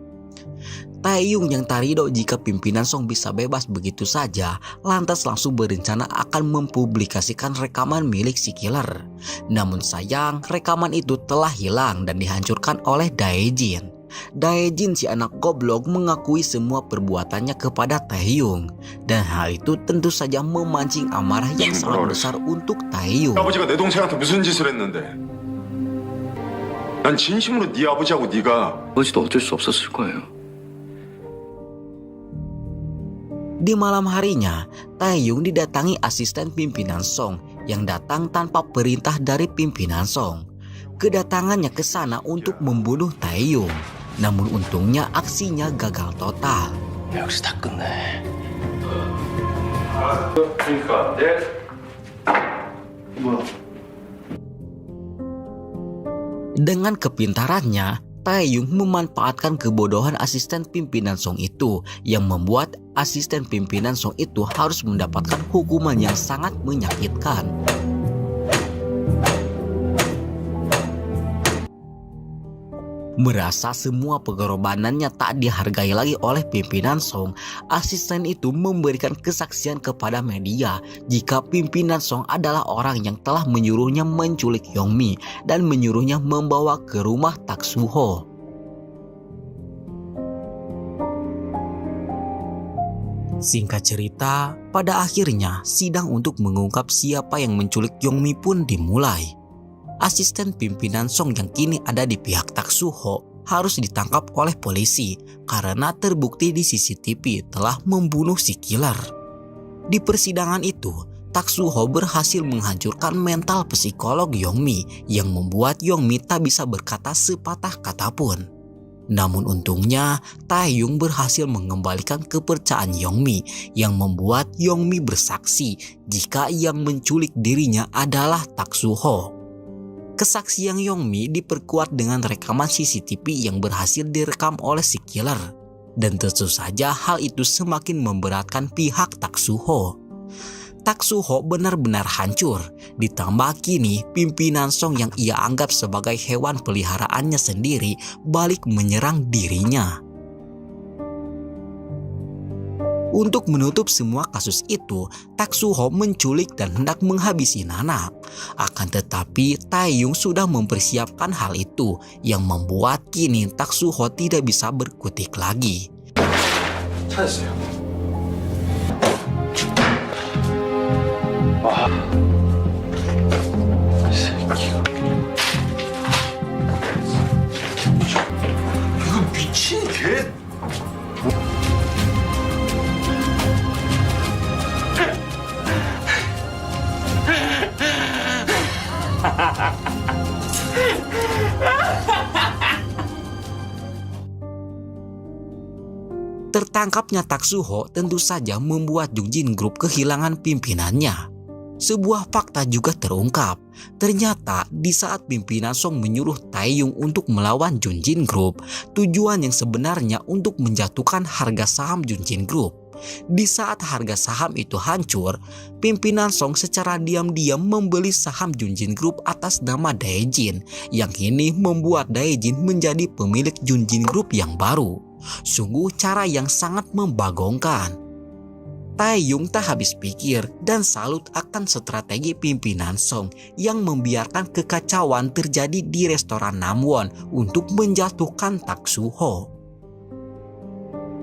Taeyong yang tak ridho jika pimpinan Song bisa bebas begitu saja, lantas langsung berencana akan mempublikasikan rekaman milik si killer. Namun sayang, rekaman itu telah hilang dan dihancurkan oleh Dae-jin. Dae-jin si anak goblok mengakui semua perbuatannya kepada Taeyong, dan hal itu tentu saja memancing amarah yang sangat besar untuk Taeyong. 아버지가 내 동생한테 무슨 짓을 했는데? 난 진심으로 네 아버지하고 네가 아버지도 어쩔 수 없었을 거예요. Di malam harinya, Taeyong didatangi asisten pimpinan Song yang datang tanpa perintah dari pimpinan Song. Kedatangannya ke sana untuk membunuh Taeyong, namun untungnya aksinya gagal total. 역시 다 끝내. Dengan kepintarannya, Taeyong memanfaatkan kebodohan asisten pimpinan Song itu yang membuat asisten pimpinan Song itu harus mendapatkan hukuman yang sangat menyakitkan. Merasa semua pengorbanannya tak dihargai lagi oleh pimpinan Song, asisten itu memberikan kesaksian kepada media jika pimpinan Song adalah orang yang telah menyuruhnya menculik Yongmi dan menyuruhnya membawa ke rumah Tak Su-ho. Singkat cerita, pada akhirnya sidang untuk mengungkap siapa yang menculik Yongmi pun dimulai. Asisten pimpinan Song yang kini ada di pihak Tak Su-ho harus ditangkap oleh polisi karena terbukti di CCTV telah membunuh si killer. Di persidangan itu, Tak Su-ho berhasil menghancurkan mental psikolog Yongmi yang membuat Yongmi tak bisa berkata sepatah kata pun. Namun untungnya, Taeyong berhasil mengembalikan kepercayaan Yongmi yang membuat Yongmi bersaksi jika yang menculik dirinya adalah Tak Su-ho. Kesaksian Yongmi diperkuat dengan rekaman CCTV yang berhasil direkam oleh si killer. Dan tentu saja hal itu semakin memberatkan pihak Tak Su-ho. Tak Su-ho benar-benar hancur. Ditambah kini pimpinan Song yang ia anggap sebagai hewan peliharaannya sendiri balik menyerang dirinya. Untuk menutup semua kasus itu, Tak Su-ho menculik dan hendak menghabisi Nana. Akan tetapi Taeyong sudah mempersiapkan hal itu yang membuat kini Tak Su-ho tidak bisa berkutik lagi. 찾았어요. 이거 미친 개. Tertangkapnya Tak Su-ho tentu saja membuat Junjin Group kehilangan pimpinannya. Sebuah fakta juga terungkap. Ternyata di saat pimpinan Song menyuruh Taeyong untuk melawan Junjin Group, tujuan yang sebenarnya untuk menjatuhkan harga saham Junjin Group. Di saat harga saham itu hancur, pimpinan Song secara diam-diam membeli saham Junjin Group atas nama Dae-jin, yang kini membuat Dae-jin menjadi pemilik Junjin Group yang baru. Sungguh cara yang sangat membagongkan. Taeyong tak habis pikir dan salut akan strategi pimpinan Song yang membiarkan kekacauan terjadi di restoran Namwon untuk menjatuhkan Tak Su-ho.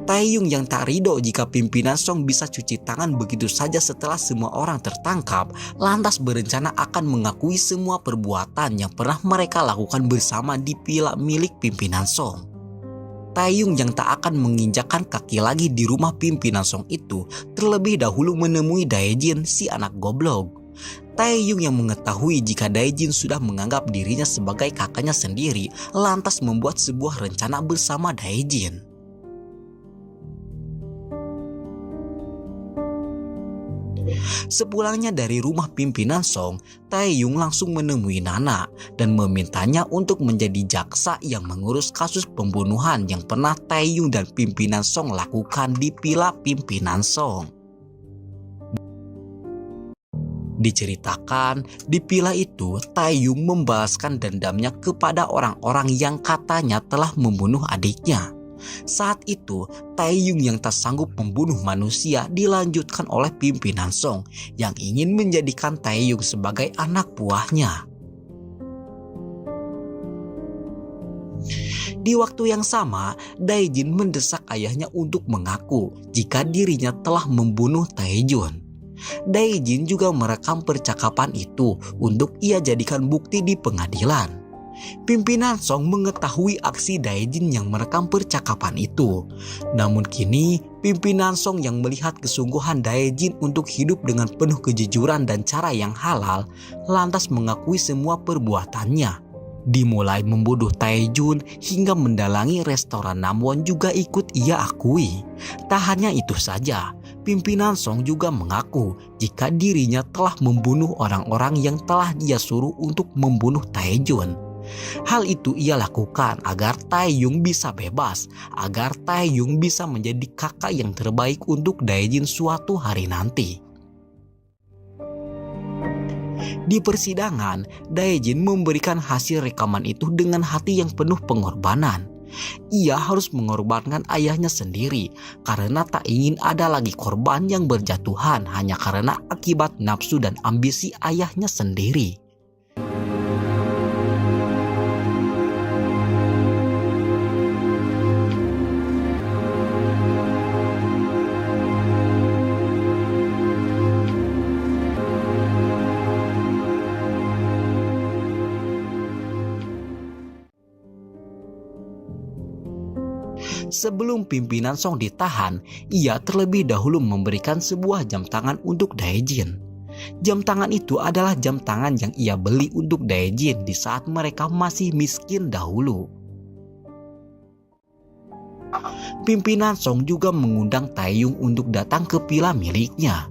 Taeyong yang tak ridho jika pimpinan Song bisa cuci tangan begitu saja setelah semua orang tertangkap, lantas berencana akan mengakui semua perbuatan yang pernah mereka lakukan bersama di villa milik pimpinan Song. Taeyong yang tak akan menginjakkan kaki lagi di rumah pimpinan Song itu terlebih dahulu menemui Dae-jin si anak goblok. Taeyong yang mengetahui jika Dae-jin sudah menganggap dirinya sebagai kakaknya sendiri lantas membuat sebuah rencana bersama Dae-jin. Sepulangnya dari rumah pimpinan Song, Taeyong langsung menemui Nana dan memintanya untuk menjadi jaksa yang mengurus kasus pembunuhan yang pernah Taeyong dan pimpinan Song lakukan di villa pimpinan Song. Diceritakan, di villa itu Taeyong membalaskan dendamnya kepada orang-orang yang katanya telah membunuh adiknya. Saat itu, Taeyong yang tak sanggup membunuh manusia dilanjutkan oleh pimpinan Song yang ingin menjadikan Taeyong sebagai anak buahnya. Di waktu yang sama, Daejin mendesak ayahnya untuk mengaku jika dirinya telah membunuh Taejun. Daejin juga merekam percakapan itu untuk ia jadikan bukti di pengadilan. Pimpinan Song mengetahui aksi Daejin yang merekam percakapan itu. Namun kini, pimpinan Song yang melihat kesungguhan Daejin untuk hidup dengan penuh kejujuran dan cara yang halal, lantas mengakui semua perbuatannya. Dimulai membunuh Taejun hingga mendalangi restoran Namwon juga ikut ia akui. Tak hanya itu saja, pimpinan Song juga mengaku jika dirinya telah membunuh orang-orang yang telah dia suruh untuk membunuh Taejun. Hal itu ia lakukan agar Taeyong bisa bebas, agar Taeyong bisa menjadi kakak yang terbaik untuk Daejin suatu hari nanti. Di persidangan, Daejin memberikan hasil rekaman itu dengan hati yang penuh pengorbanan. Ia harus mengorbankan ayahnya sendiri karena tak ingin ada lagi korban yang berjatuhan hanya karena akibat nafsu dan ambisi ayahnya sendiri. Sebelum pimpinan Song ditahan, ia terlebih dahulu memberikan sebuah jam tangan untuk Daejin. Jam tangan itu adalah jam tangan yang ia beli untuk Daejin di saat mereka masih miskin dahulu. Pimpinan Song juga mengundang Taeyong untuk datang ke villa miliknya.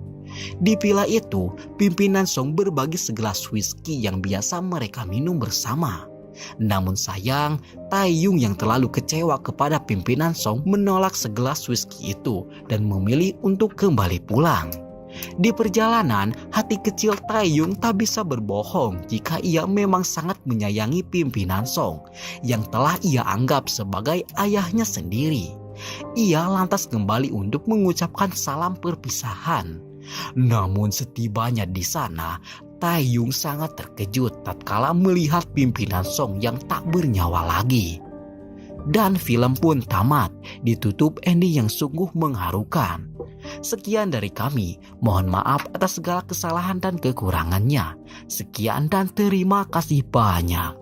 Di villa itu, pimpinan Song berbagi segelas whisky yang biasa mereka minum bersama. Namun sayang, Taeyong yang terlalu kecewa kepada pimpinan Song menolak segelas whisky itu dan memilih untuk kembali pulang. Di perjalanan, hati kecil Taeyong tak bisa berbohong jika ia memang sangat menyayangi pimpinan Song yang telah ia anggap sebagai ayahnya sendiri. Ia lantas kembali untuk mengucapkan salam perpisahan. Namun setibanya di sana, Taeyong sangat terkejut tatkala melihat pimpinan Song yang tak bernyawa lagi. Dan film pun tamat, ditutup ending yang sungguh mengharukan. Sekian dari kami, mohon maaf atas segala kesalahan dan kekurangannya. Sekian dan terima kasih banyak.